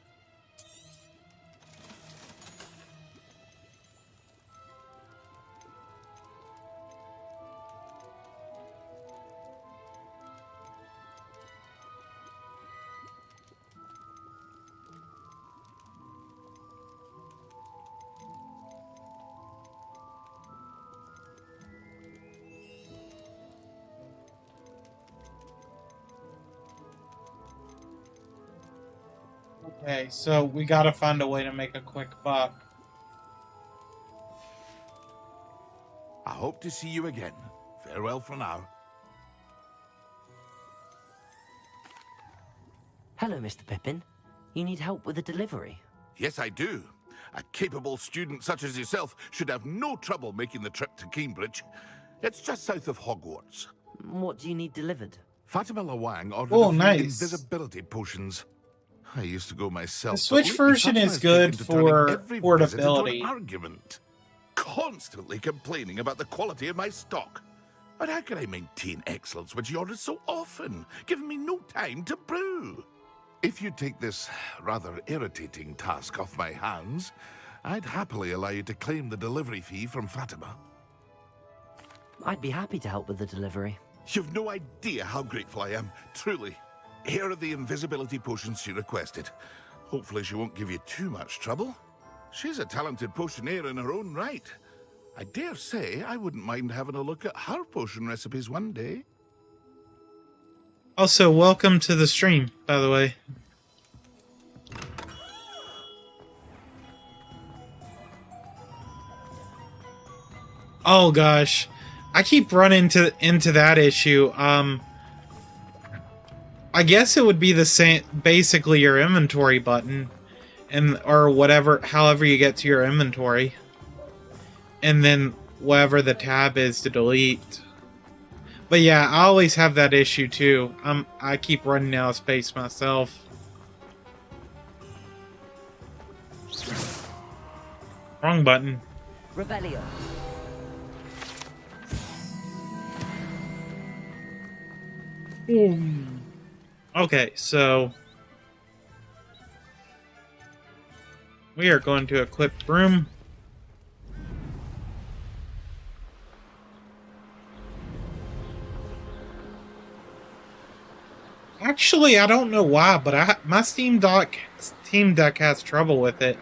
C: Okay, so we gotta find a way to make a quick buck.
O: I hope to see you again. Farewell for now.
E: Hello, Mr. Pippin. You need help with a delivery?
O: Yes, I do. A capable student such as yourself should have no trouble making the trip to Cambridge. It's just south of Hogwarts.
E: What do you need delivered?
O: Fatima Lawang ordered
C: Oh,
O: a few
C: nice.
O: invisibility potions. I used to go myself.
C: The Switch
O: but lately
C: version
O: Fatima's
C: is good
O: taken to turning
C: for
O: every visit into
C: portability.
O: an argument, constantly complaining about the quality of my stock. But how can I maintain excellence when she orders so often, giving me no time to brew? If you take this rather irritating task off my hands, I'd happily allow you to claim the delivery fee from Fatima.
E: I'd be happy to help with the delivery.
O: You've no idea how grateful I am, truly. Here are the invisibility potions she requested. Hopefully she won't give you too much trouble. She's a talented potioneer in her own right. I dare say I wouldn't mind having a look at her potion recipes one day.
C: Also, welcome to the stream, by the way. Oh gosh, I keep running into that issue. I guess it would be the same, basically your inventory button, and or whatever, however you get to your inventory, and then whatever the tab is to delete. But yeah, I always have that issue too. I keep running out of space myself. Wrong button.
E: Revelio.
C: Okay, so we are going to equip Broom. Actually, I don't know why, but my Steam Deck has trouble with it.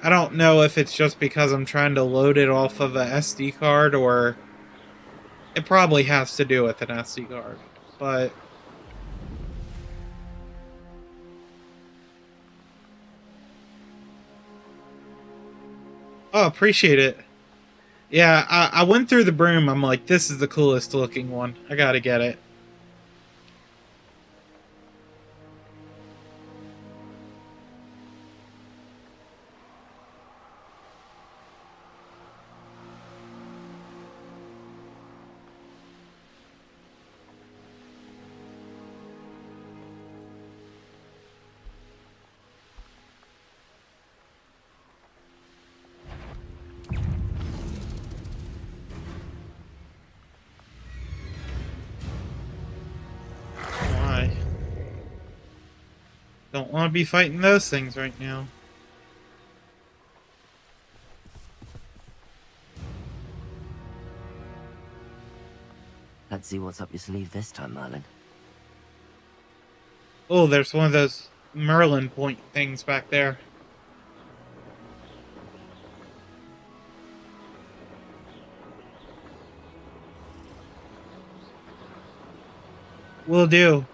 C: I don't know if it's just because I'm trying to load it off of a SD card, or it probably has to do with an SD card. But oh, appreciate it. Yeah, I went through the broom. I'm like, this is the coolest looking one. I gotta get it. Why? Don't want to be fighting those things right now.
E: Let's see what's up your sleeve this time, Merlin.
C: Oh, there's one of those Merlin point things back there. Will do.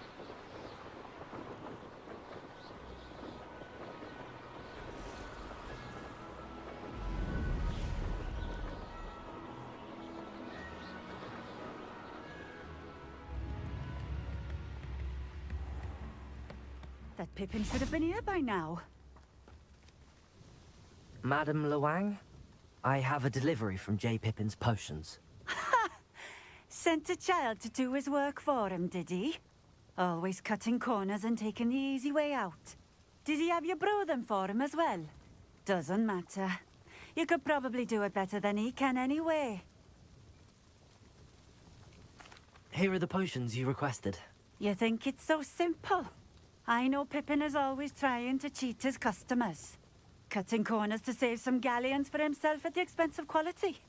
I: That Pippin should have been here by now.
E: Madam Luang, I have a delivery from J. Pippin's potions.
I: Sent a child to do his work for him, did he? Always cutting corners and taking the easy way out. Did he have you brew them for him as well? Doesn't matter. You could probably do it better than he can anyway.
E: Here are the potions you requested.
I: You think it's so simple? I know Pippin is always trying to cheat his customers. Cutting corners to save some galleons for himself at the expense of quality.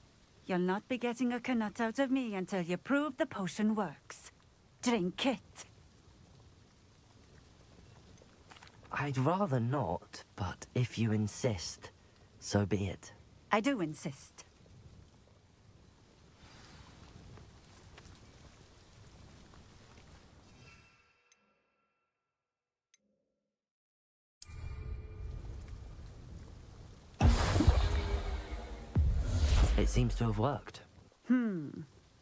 I: You'll not be getting a canut out of me until you prove the potion works. Drink it.
E: I'd rather not, but if you insist, so be it.
I: I do insist.
E: It seems to have worked.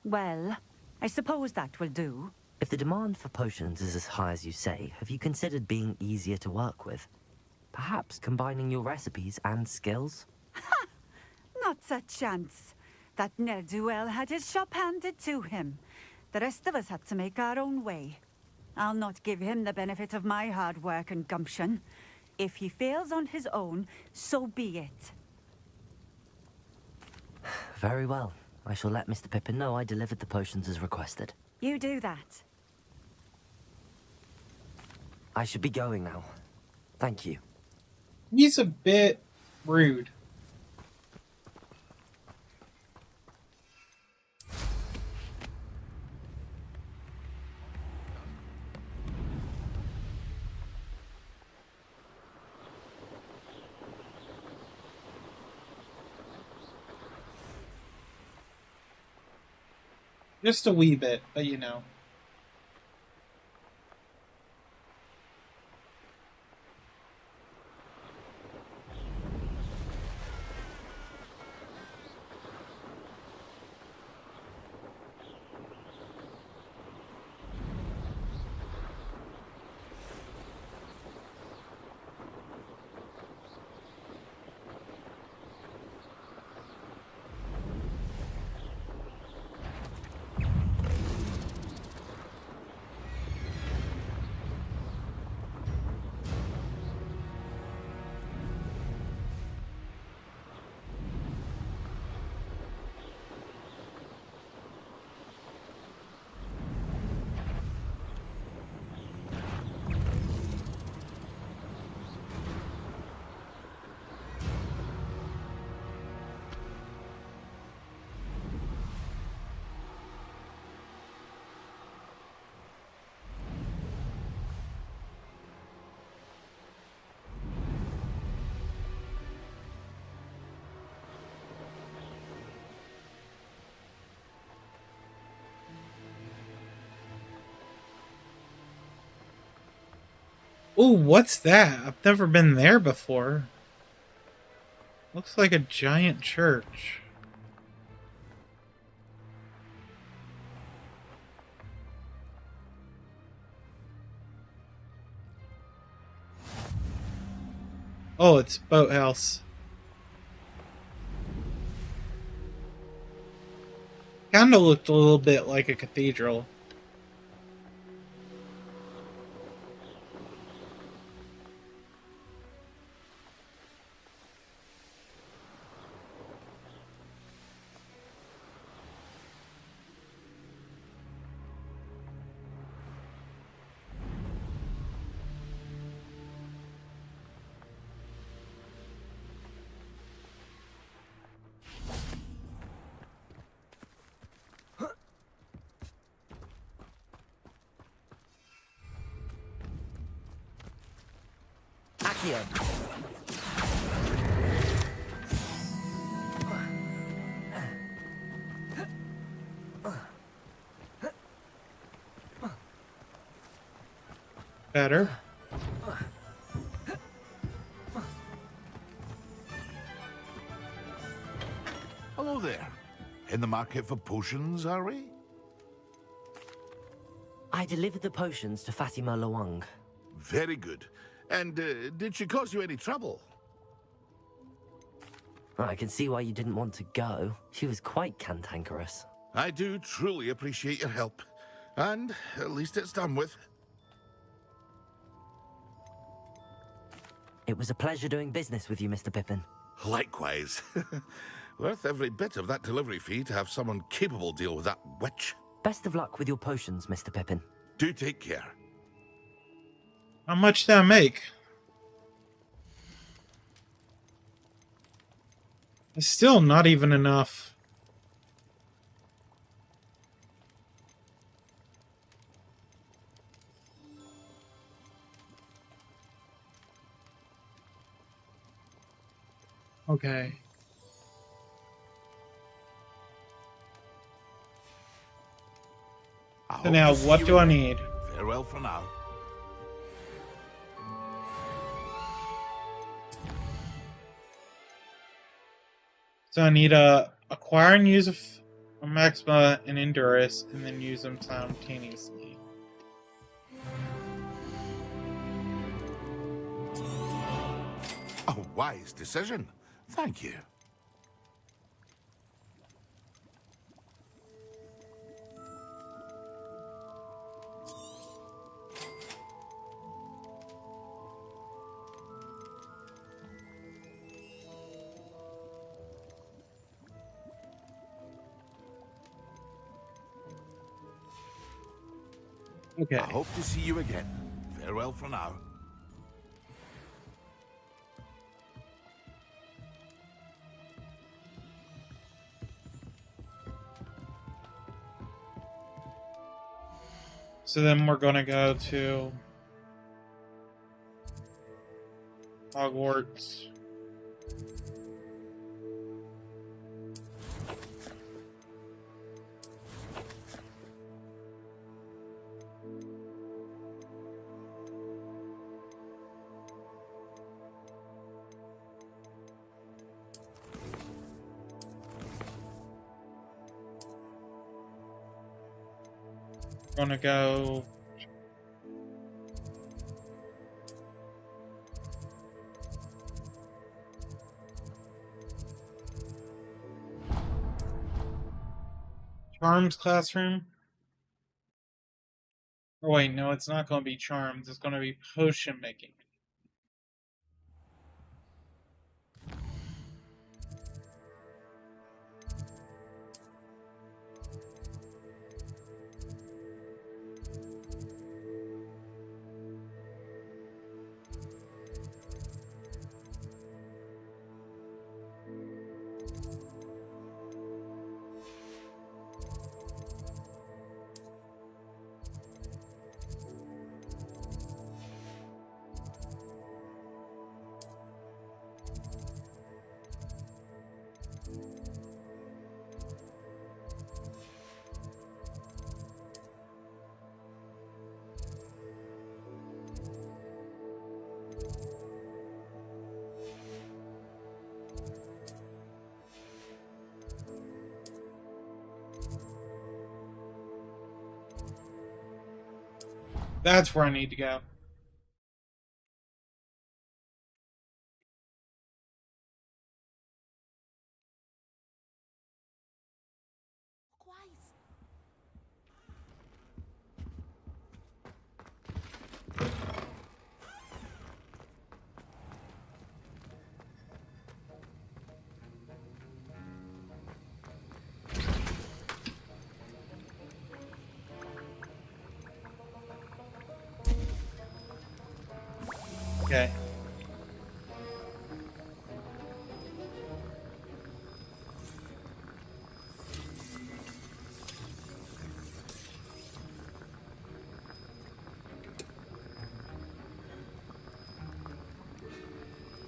I: Well, I suppose that will do.
E: If the demand for potions is as high as you say, have you considered being easier to work with? Perhaps combining your recipes and skills?
I: Not a chance. That ne'er-do-well had his shop handed to him. The rest of us had to make our own way. I'll not give him the benefit of my hard work and gumption. If he fails on his own, so be it.
E: Very well. I shall let Mr. Pippin know I delivered the potions as requested.
I: You do that.
E: I should be going now. Thank you.
C: He's a bit rude. Just a wee bit, but you know. Oh, what's that? I've never been there before. Looks like a giant church. Oh, it's a boathouse. Kinda looked a little bit like a cathedral.
E: Accio.
C: Better.
O: Hello there. In the market for potions, are we?
E: I delivered the potions to Fatima Lawang.
O: Very good. And did she cause you any trouble?
E: I can see why you didn't want to go. She was quite cantankerous.
O: I do truly appreciate your help. And at least it's done with.
E: It was a pleasure doing business with you, Mr. Pippin.
O: Likewise. Worth every bit of that delivery fee to have someone capable deal with that witch.
E: Best of luck with your potions, Mr. Pippin.
O: Do take care.
C: How much did I make? It's still not even enough. Okay. So now, what do I need?
O: Farewell for now.
C: So I need to acquire and use a Maxima and Endurus, and then use them simultaneously.
O: A wise decision. Thank you.
C: Okay.
O: I hope to see you again. Farewell for now.
C: So then we're gonna go to Hogwarts. Gonna go Charms classroom. Oh wait, no, it's not gonna be Charms, it's gonna be potion making. That's where I need to go. Okay.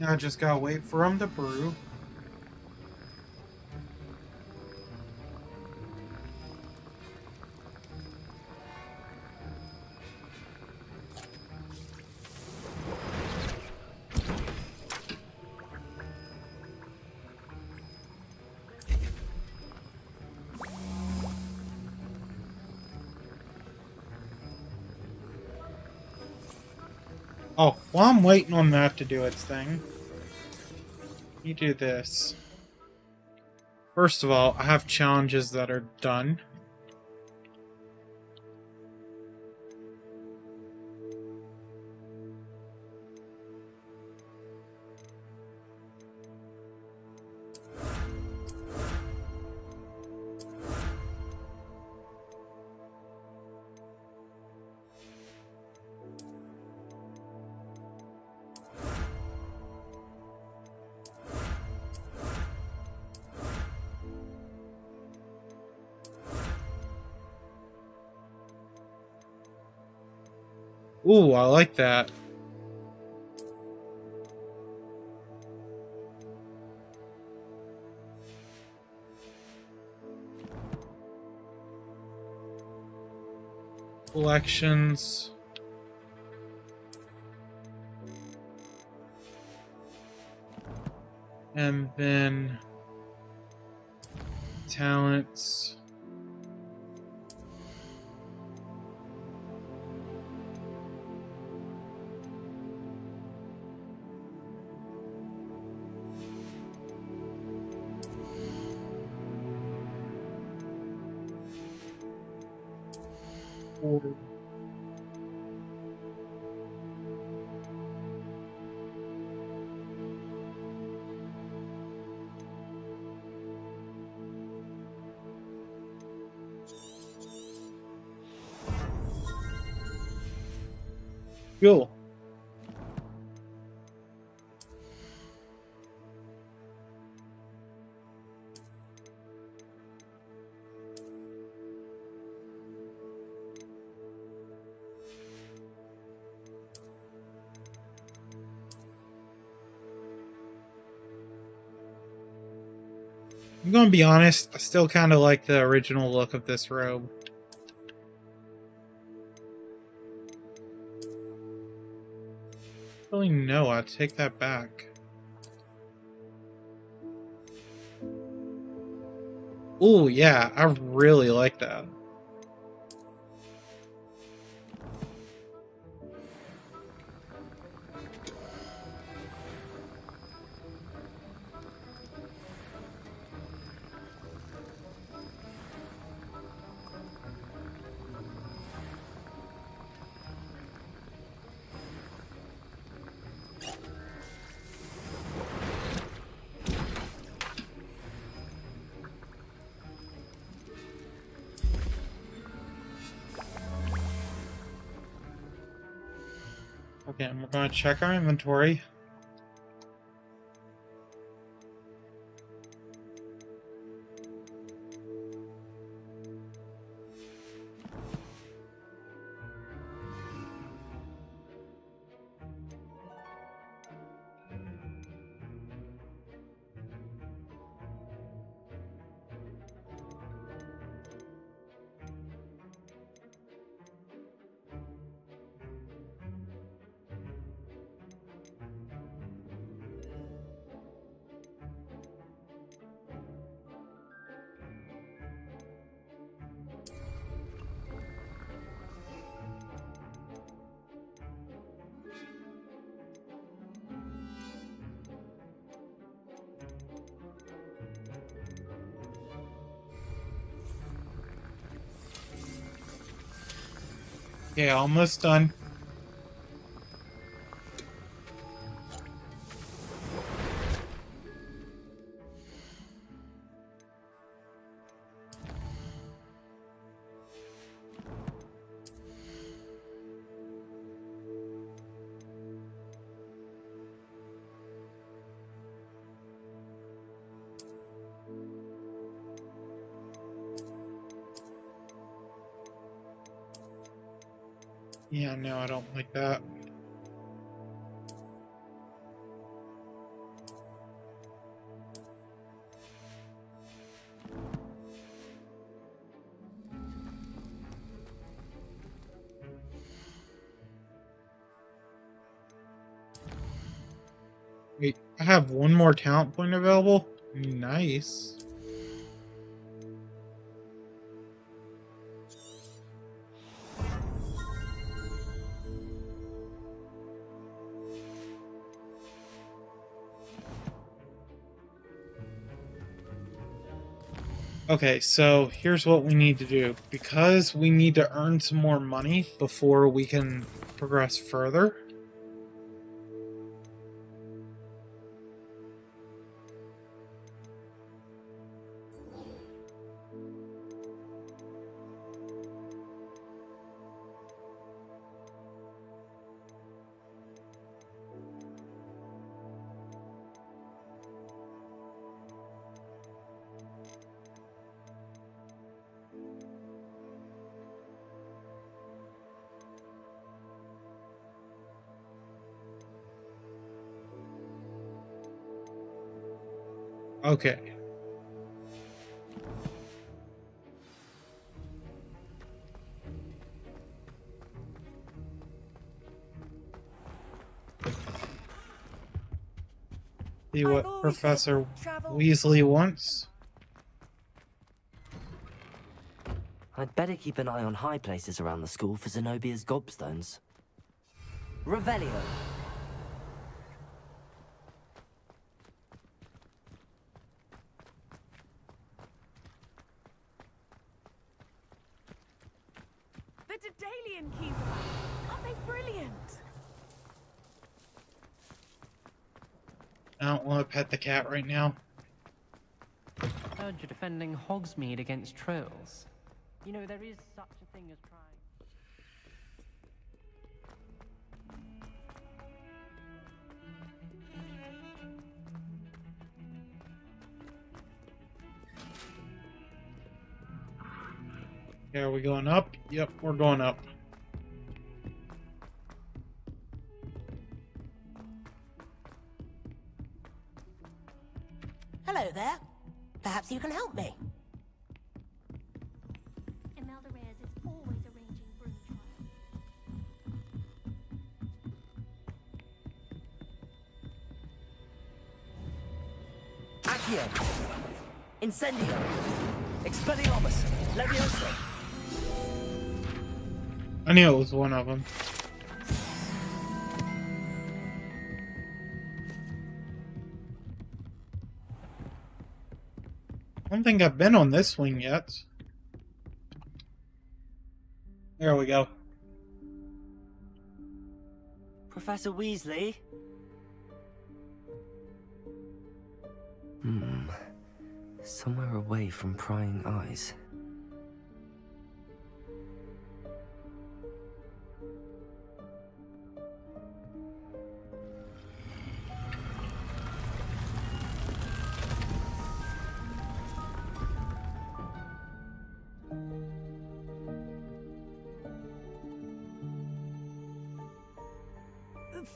C: Now I just gotta wait for him to brew. Oh, while I'm waiting on that to do its thing, you do this. First of all, I have challenges that are done. Ooh, I like that. Collections. And then talents. Cool. I'm gonna be honest, I still kind of like the original look of this robe. Really, no, I take that back. Ooh, yeah, I really like that. Okay, and we're gonna check our inventory. Okay, almost done. Yeah, no, I don't like that. Wait, I have one more talent point available? Nice. Okay, so here's what we need to do. Because we need to earn some more money before we can progress further. Okay. See what Professor Weasley wants.
E: I'd better keep an eye on high places around the school for Zenobia's gobstones. Revelio.
K: The Daedalian keys! Aren't they brilliant?
C: I don't want to pet the cat right now.
T: Heard you're defending Hogsmeade against trolls. You know, there is such a thing as trying.
C: Okay, are we going up? Yep, we're going up.
M: Hello there. Perhaps you can help me.
J: Imelda Reyes is always arranging broom trials.
E: Accio. Incendio. Expelliarmus. Levioso.
C: I knew it was one of them. I don't think I've been on this wing yet. There we go.
E: Professor Weasley? Somewhere away from prying eyes.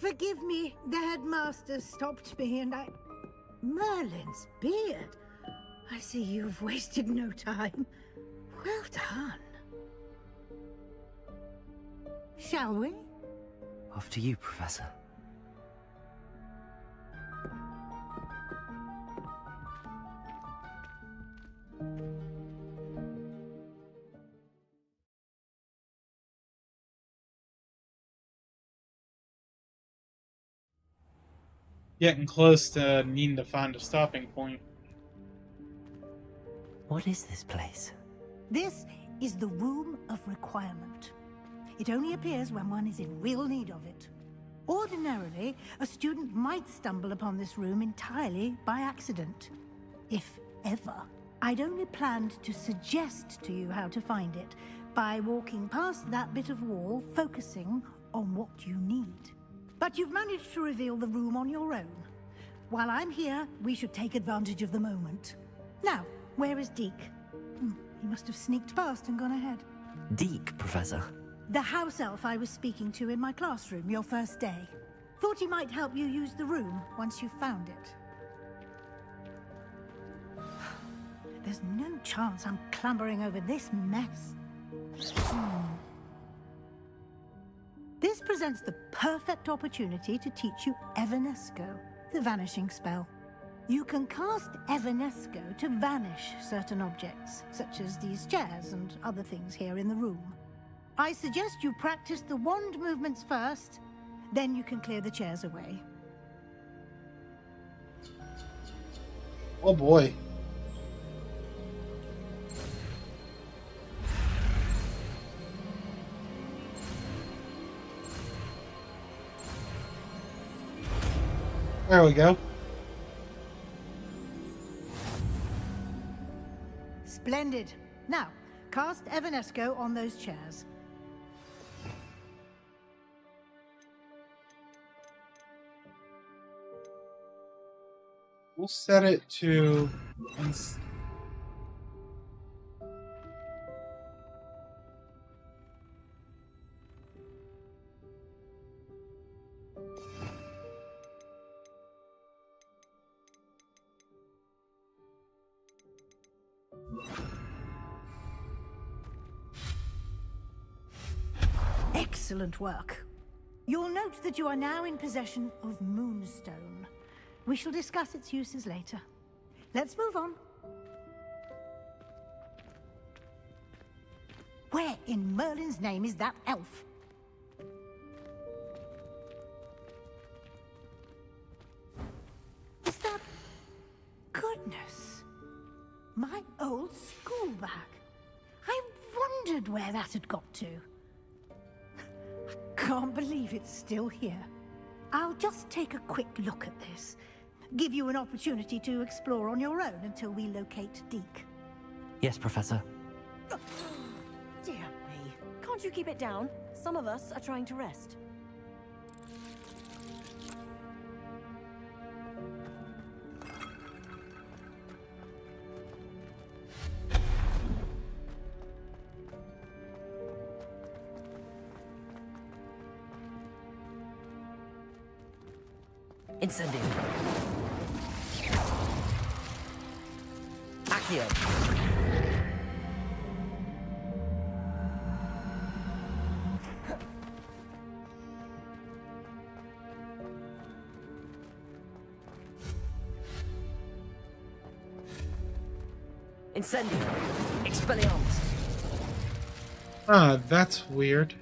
F: Forgive me, the headmaster stopped me and I... Merlin's beard. I see you've wasted no time. Well done. Shall we?
E: Off to you, Professor.
C: Getting close to needing to find a stopping point.
E: What is this place?
F: This is the Room of Requirement. It only appears when one is in real need of it. Ordinarily, a student might stumble upon this room entirely by accident. If ever. I'd only planned to suggest to you how to find it by walking past that bit of wall, focusing on what you need. But you've managed to reveal the room on your own. While I'm here, we should take advantage of the moment. Now, where is Deke? He must have sneaked past and gone ahead.
E: Deke, Professor.
F: The house elf I was speaking to in my classroom your first day. Thought he might help you use the room once you found it. There's no chance I'm clambering over this mess. This presents the perfect opportunity to teach you Evanesco, the vanishing spell. You can cast Evanesco to vanish certain objects, such as these chairs and other things here in the room. I suggest you practice the wand movements first, then you can clear the chairs away.
C: Oh boy. There we go.
F: Splendid. Now, cast Evanesco on those chairs.
C: We'll set it to...
F: Excellent work. You'll note that you are now in possession of Moonstone. We shall discuss its uses later. Let's move on. Where in Merlin's name is that elf? Is that... Goodness. My old school bag. I wondered where that had got to. Can't believe it's still here. I'll just take a quick look at this. Give you an opportunity to explore on your own until we locate Deke.
E: Yes, Professor.
Q: Dear me. Can't you keep it down? Some of us are trying to rest.
E: Incendio. Accio. Incendio. Expelliarmus.
C: Ah, that's weird.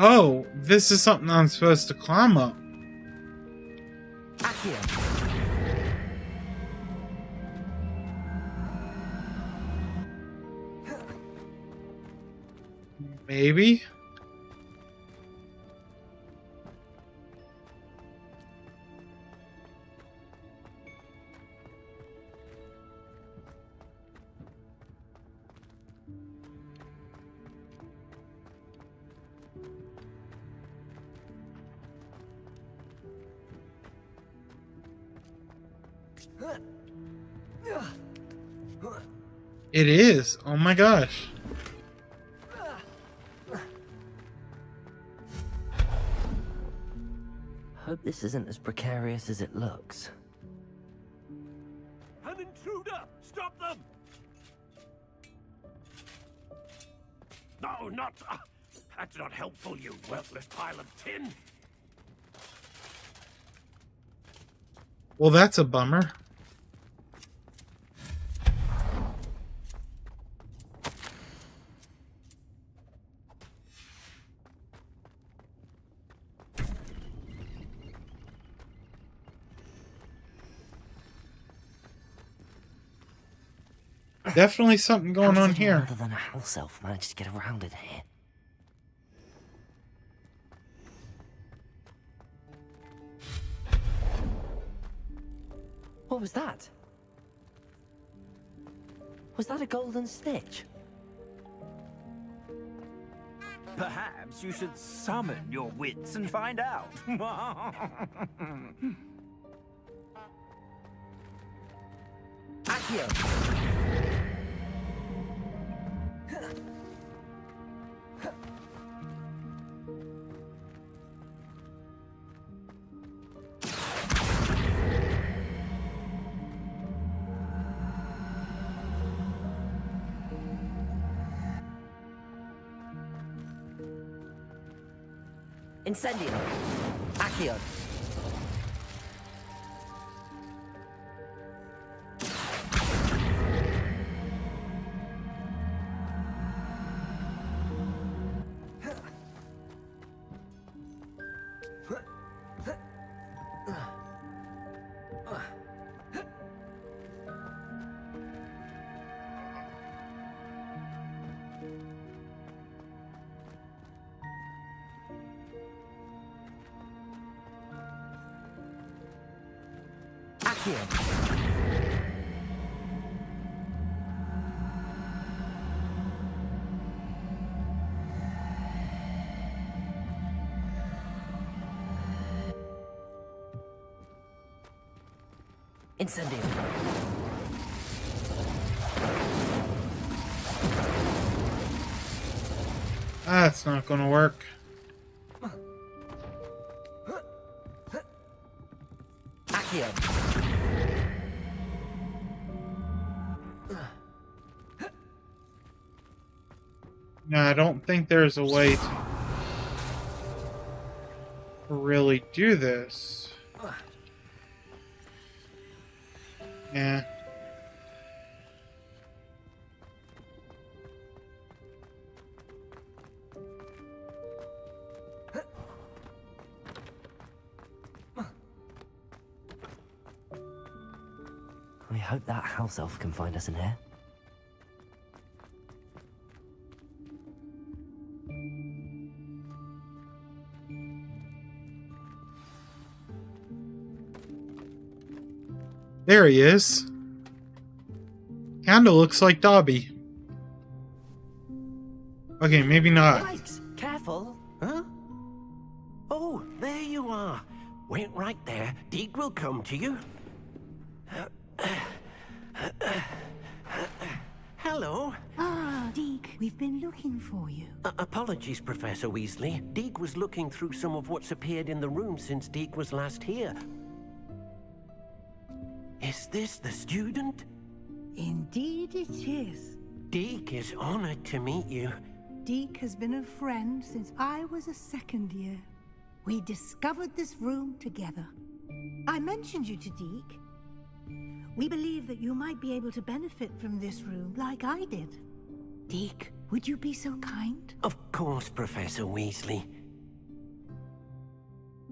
C: Oh, this is something I'm supposed to climb up.
E: Accio.
C: Maybe? It is. Oh my gosh.
E: Hope this isn't as precarious as it looks.
U: An intruder! Stop them! No, not... that's not helpful, you worthless pile of tin!
C: Well, that's a bummer. Definitely something going
E: How
C: on
E: does
C: here.
E: anyone other than a house elf manage to get around in here? What was that? Was that a golden stitch?
U: Perhaps you should summon your wits and find out.
E: Accio! Incendio! Accio! Incendio!
C: That's not gonna work.
E: Accio!
C: No, I don't think there's a way to really do this. Yeah.
E: I hope that house elf can find us in here.
C: There he is. Kinda looks like Dobby. Okay, maybe not.
G: Yikes! Careful! Huh? Oh, there you are. Wait right there. Deke will come to you. Hello.
F: Ah, Deke, we've been looking for you.
G: Apologies, Professor Weasley. Deke was looking through some of what's appeared in the room since Deke was last here. Is this the student?
F: Indeed it is.
G: Deke is honored to meet you.
F: Deke has been a friend since I was a second year. We discovered this room together. I mentioned you to Deke. We believe that you might be able to benefit from this room like I did. Deke, would you be so kind?
G: Of course, Professor Weasley.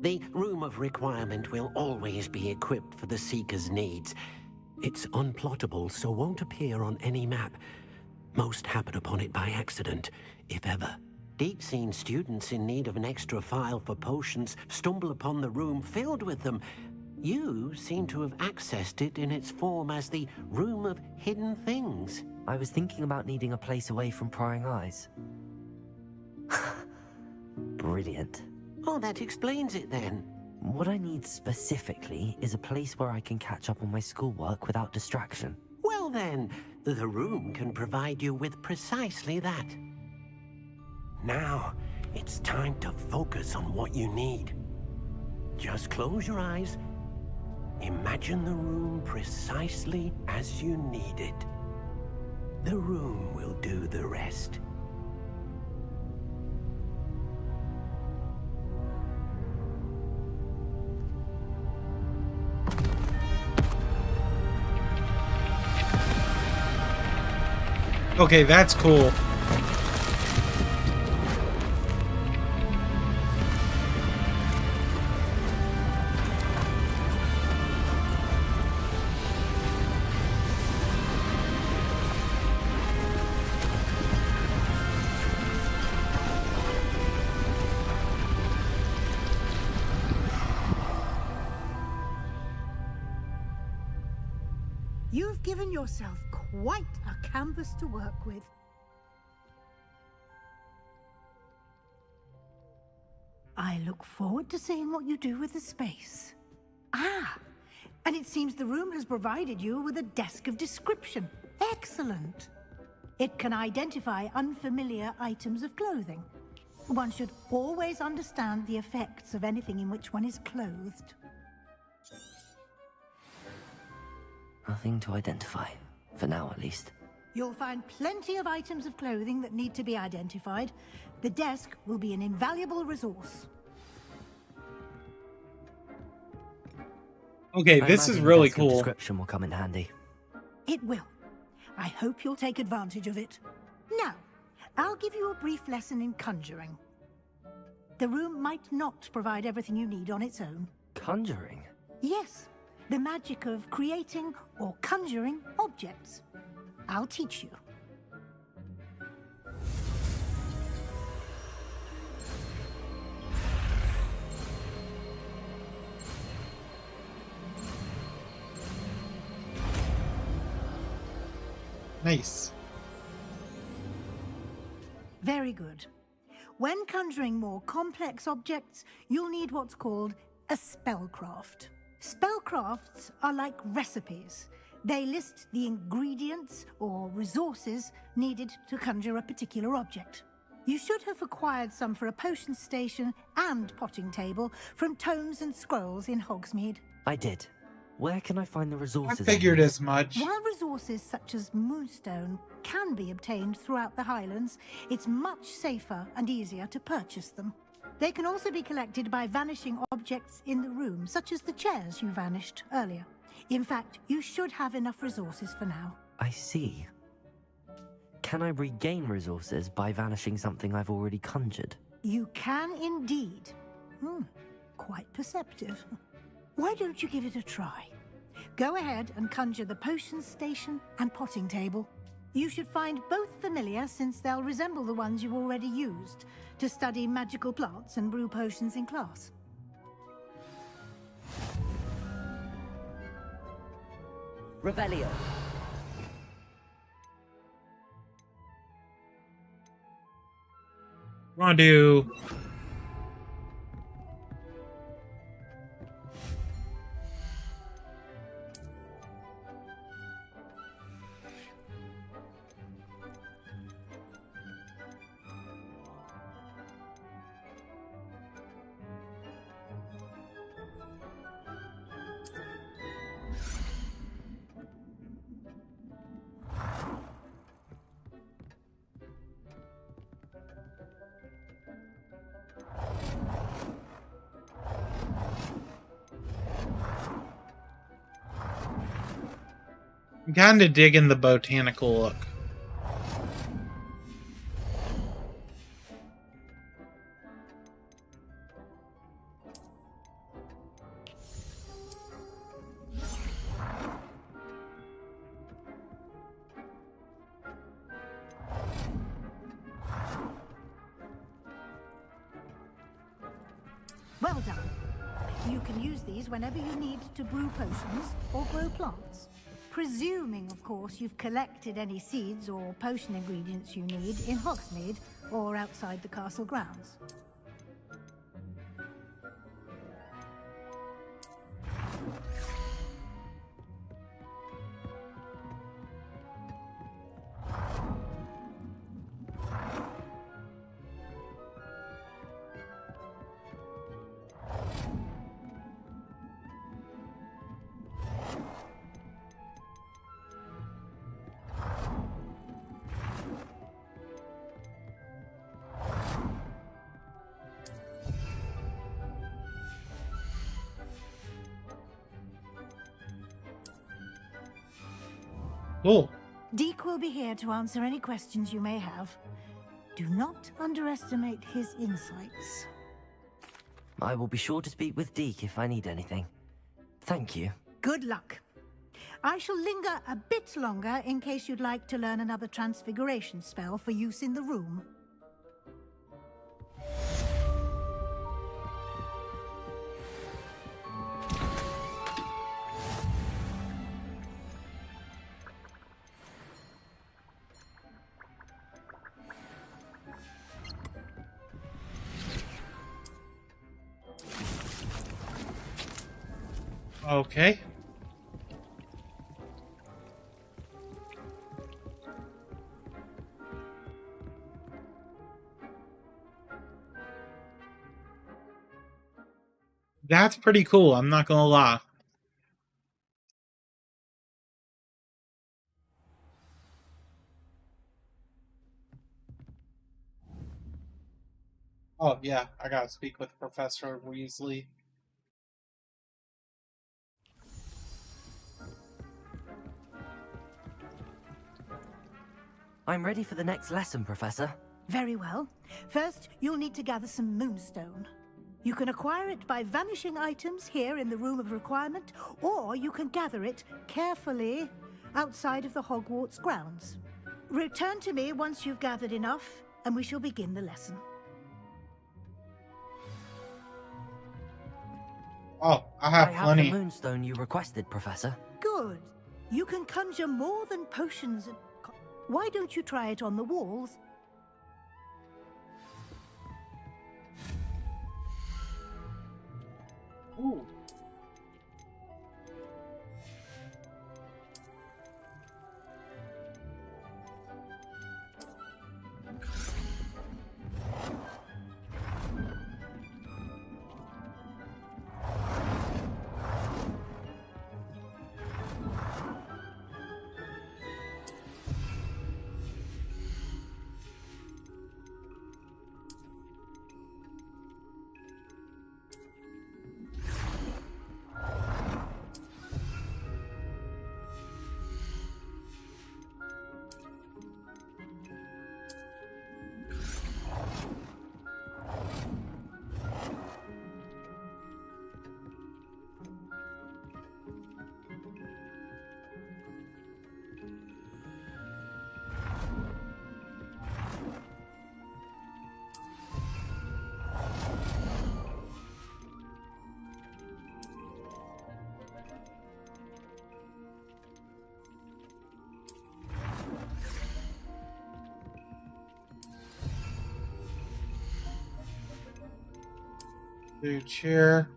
G: The Room of Requirement will always be equipped for the Seeker's needs. It's unplottable, so won't appear on any map. Most happen upon it by accident, if ever. Deke's seen students in need of an extra file for potions stumble upon the room filled with them. You seem to have accessed it in its form as the Room of Hidden Things.
E: I was thinking about needing a place away from prying eyes. Brilliant.
G: Oh, that explains it then.
E: What I need specifically is a place where I can catch up on my schoolwork without distraction.
G: Well then, the room can provide you with precisely that. Now, it's time to focus on what you need. Just close your eyes. Imagine the room precisely as you need it. The room will do the rest.
C: Okay, that's cool.
F: given yourself quite a canvas to work with. I look forward to seeing what you do with the space. Ah, and it seems the room has provided you with a desk of description. Excellent. It can identify unfamiliar items of clothing. One should always understand the effects of anything in which one is clothed.
E: Nothing to identify. For now, at least.
F: You'll find plenty of items of clothing that need to be identified. The desk will be an invaluable resource.
C: Okay, this is really cool.
E: Description will come in handy.
F: It will. I hope you'll take advantage of it. Now, I'll give you a brief lesson in conjuring. The room might not provide everything you need on its own.
E: Conjuring?
F: Yes, the magic of creating or conjuring objects. I'll teach you.
C: Nice.
F: Very good. When conjuring more complex objects, you'll need what's called a spellcraft. Spellcrafts are like recipes. They list the ingredients or resources needed to conjure a particular object. You should have acquired some for a potion station and potting table from tomes and scrolls in Hogsmeade.
E: I did. Where can I find the resources?
C: I figured as much.
F: While resources such as moonstone can be obtained throughout the Highlands, it's much safer and easier to purchase them. They can also be collected by vanishing objects in the room, such as the chairs you vanished earlier. In fact, you should have enough resources for now.
E: I see. Can I regain resources by vanishing something I've already conjured?
F: You can indeed. Quite perceptive. Why don't you give it a try? Go ahead and conjure the potion station and potting table. You should find both familiar, since they'll resemble the ones you've already used to study magical plants and brew potions in class.
E: Revelio.
C: Rondu. I'm kind of digging the botanical look.
F: Well done. You can use these whenever you need to brew potions or grow plants. Presuming, of course, you've collected any seeds or potion ingredients you need in Hogsmeade or outside the castle grounds.
C: Cool.
F: Deke will be here to answer any questions you may have. Do not underestimate his insights.
E: I will be sure to speak with Deke if I need anything. Thank you.
F: Good luck. I shall linger a bit longer in case you'd like to learn another transfiguration spell for use in the room.
C: Okay. That's pretty cool, I'm not gonna lie. Oh, yeah, I gotta speak with Professor Weasley.
E: I'm ready for the next lesson, Professor.
F: Very well. First, you'll need to gather some moonstone. You can acquire it by vanishing items here in the Room of Requirement, or you can gather it carefully outside of the Hogwarts grounds. Return to me once you've gathered enough, and we shall begin the lesson.
C: Oh, I have plenty.
E: I have the moonstone you requested, Professor.
F: Good. You can conjure more than potions and... Why don't you try it on the walls?
C: Ooh. Do cheer.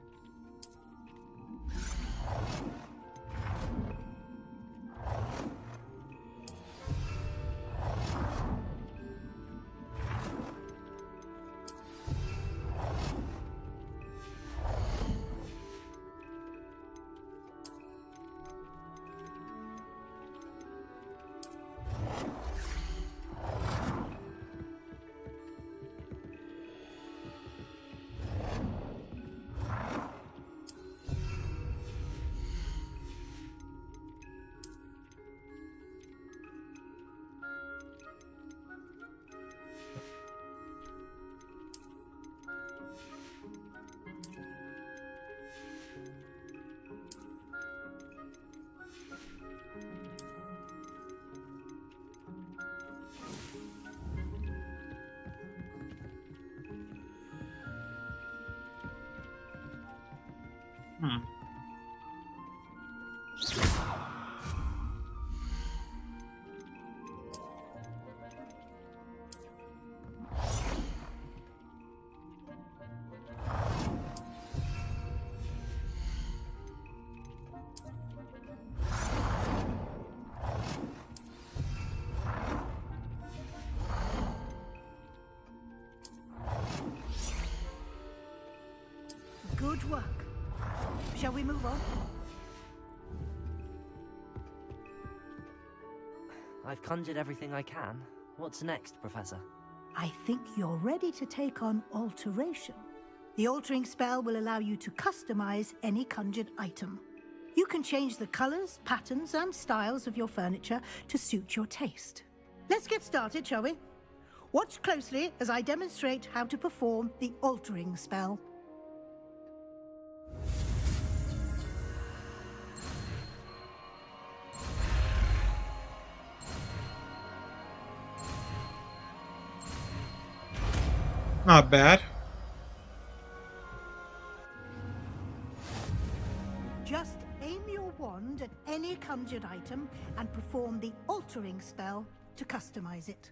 F: Good work. Shall we move on?
E: I've conjured everything I can. What's next, Professor?
F: I think you're ready to take on alteration. The altering spell will allow you to customize any conjured item. You can change the colors, patterns, and styles of your furniture to suit your taste. Let's get started, shall we? Watch closely as I demonstrate how to perform the altering spell.
C: Not bad.
F: Just aim your wand at any conjured item and perform the altering spell to customize it.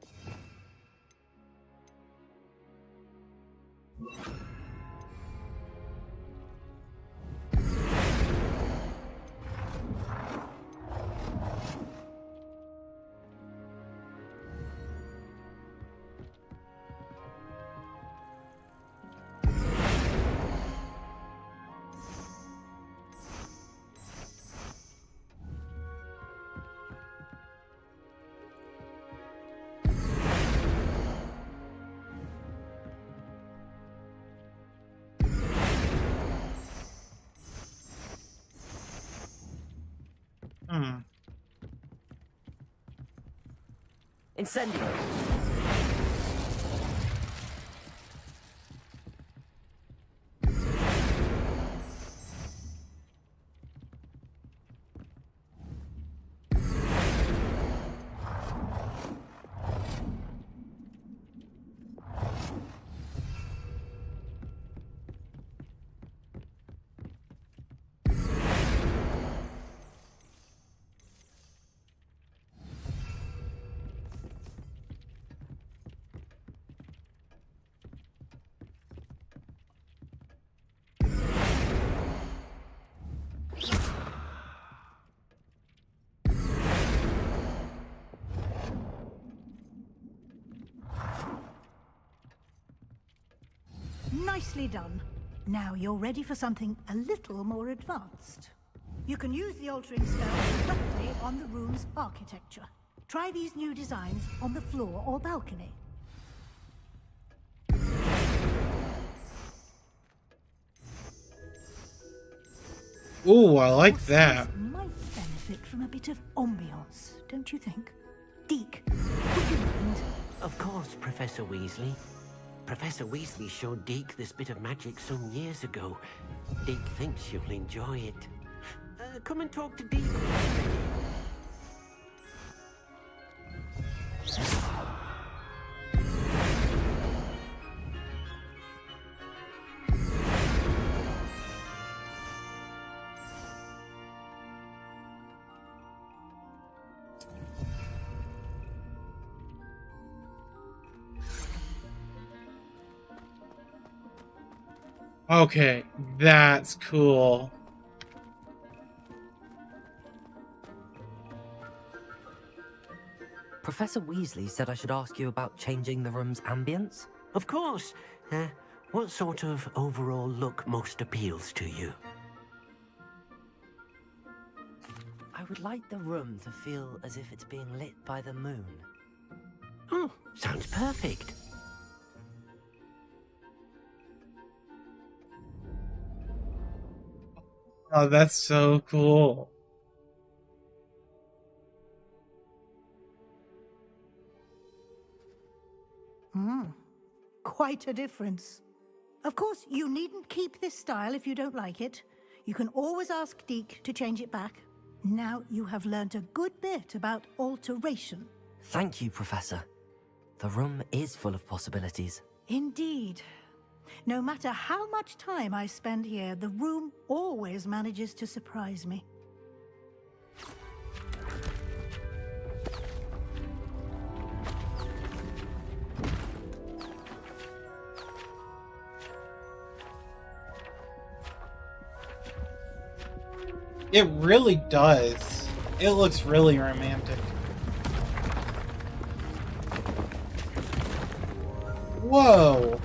E: Incendio!
F: Nicely done. Now you're ready for something a little more advanced. You can use the altering spell directly on the room's architecture. Try these new designs on the floor or balcony.
C: Ooh, I like that.
F: Might benefit from a bit of ambiance, don't you think? Deke, would you mind?
G: Of course, Professor Weasley. Professor Weasley showed Deke this bit of magic some years ago. Deke thinks you'll enjoy it. Come and talk to Deke.
C: Okay, that's cool.
E: Professor Weasley said I should ask you about changing the room's ambience?
G: Of course. What sort of overall look most appeals to you?
E: I would like the room to feel as if it's being lit by the moon.
G: Oh, sounds perfect.
C: Oh, that's so cool.
F: Quite a difference. Of course, you needn't keep this style if you don't like it. You can always ask Deke to change it back. Now you have learnt a good bit about alteration.
E: Thank you, Professor. The room is full of possibilities.
F: Indeed. No matter how much time I spend here, the room always manages to surprise me.
C: It really does. It looks really romantic. Whoa!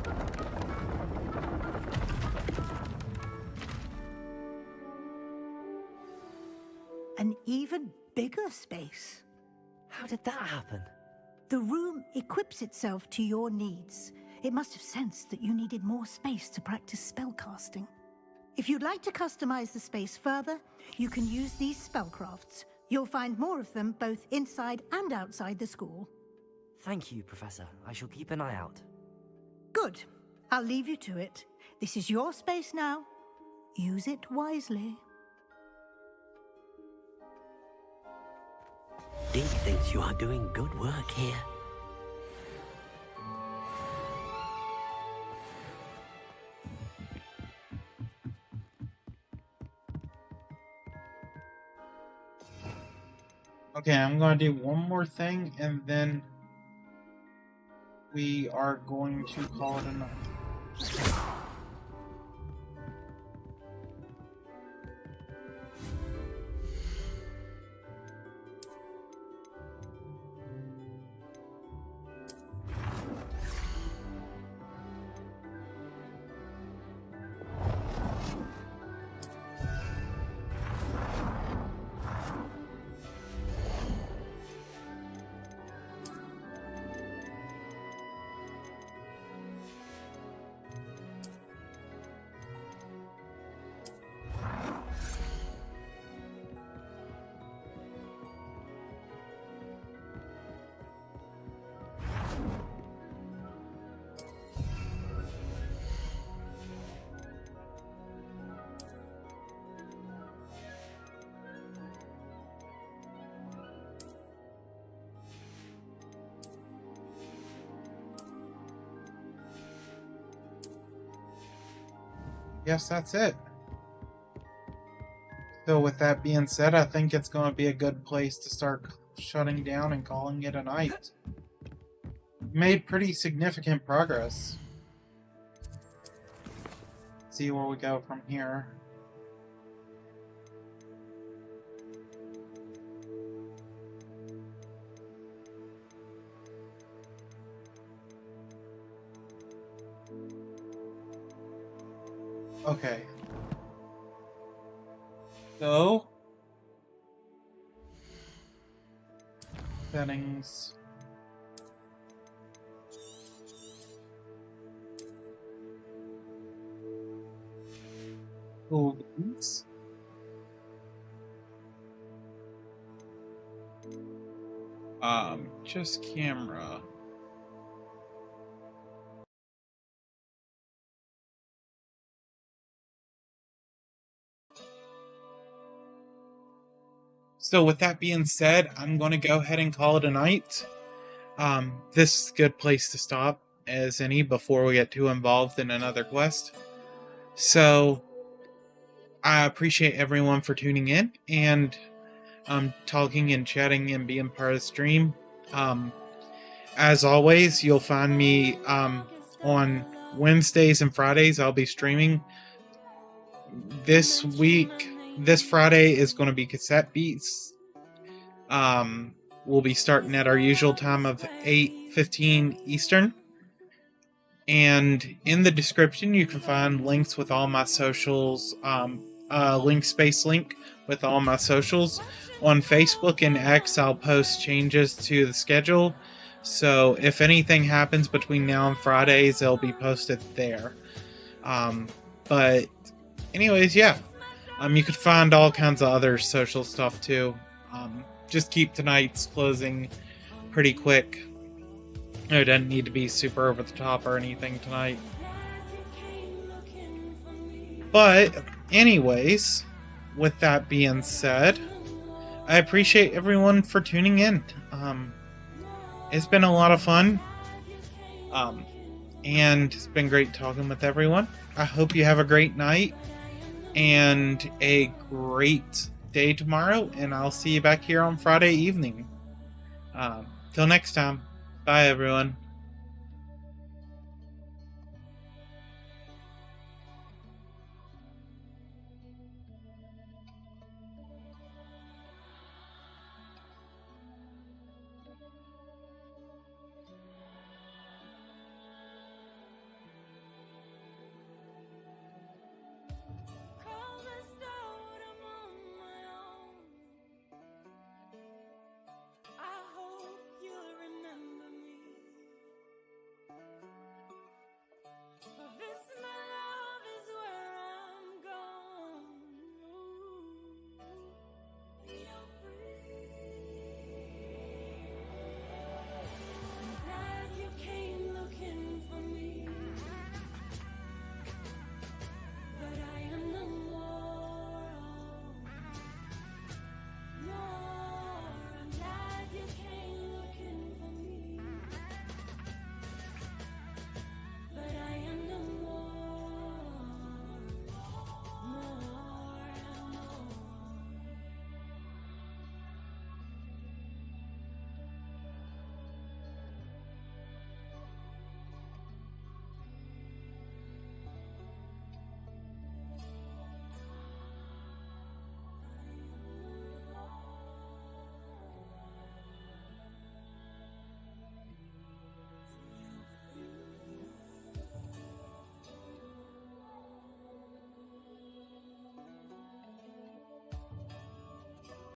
F: An even bigger space.
E: How did that happen?
F: The room equips itself to your needs. It must have sensed that you needed more space to practice spellcasting. If you'd like to customize the space further, you can use these spellcrafts. You'll find more of them both inside and outside the school.
E: Thank you, Professor. I shall keep an eye out.
F: Good. I'll leave you to it. This is your space now. Use it wisely.
G: Deke thinks you are doing good work here.
C: Okay, I'm going to do one more thing, and then we are going to call it a night. Yes, that's it. So with that being said, I think it's going to be a good place to start shutting down and calling it a night. Made pretty significant progress. See where we go from here. Okay. So, settings. Tools. Just camera. So with that being said, I'm going to go ahead and call it a night. This is a good place to stop as any before we get too involved in another quest. So I appreciate everyone for tuning in and talking and chatting and being part of the stream. As always, you'll find me on Wednesdays and Fridays. I'll be streaming. This Friday is going to be Cassette Beats. We'll be starting at our usual time of 8:15 Eastern. And in the description, you can find links with all my socials, space link with all my socials. On Facebook and X, I'll post changes to the schedule. So if anything happens between now and Fridays, they'll be posted there. But anyways, yeah. You could find all kinds of other social stuff too. Just keep tonight's closing pretty quick. It doesn't need to be super over the top or anything tonight. But anyways, with that being said, I appreciate everyone for tuning in. It's been a lot of fun. And it's been great talking with everyone. I hope you have a great night and a great day tomorrow, and I'll see you back here on Friday evening. Till next time, bye everyone.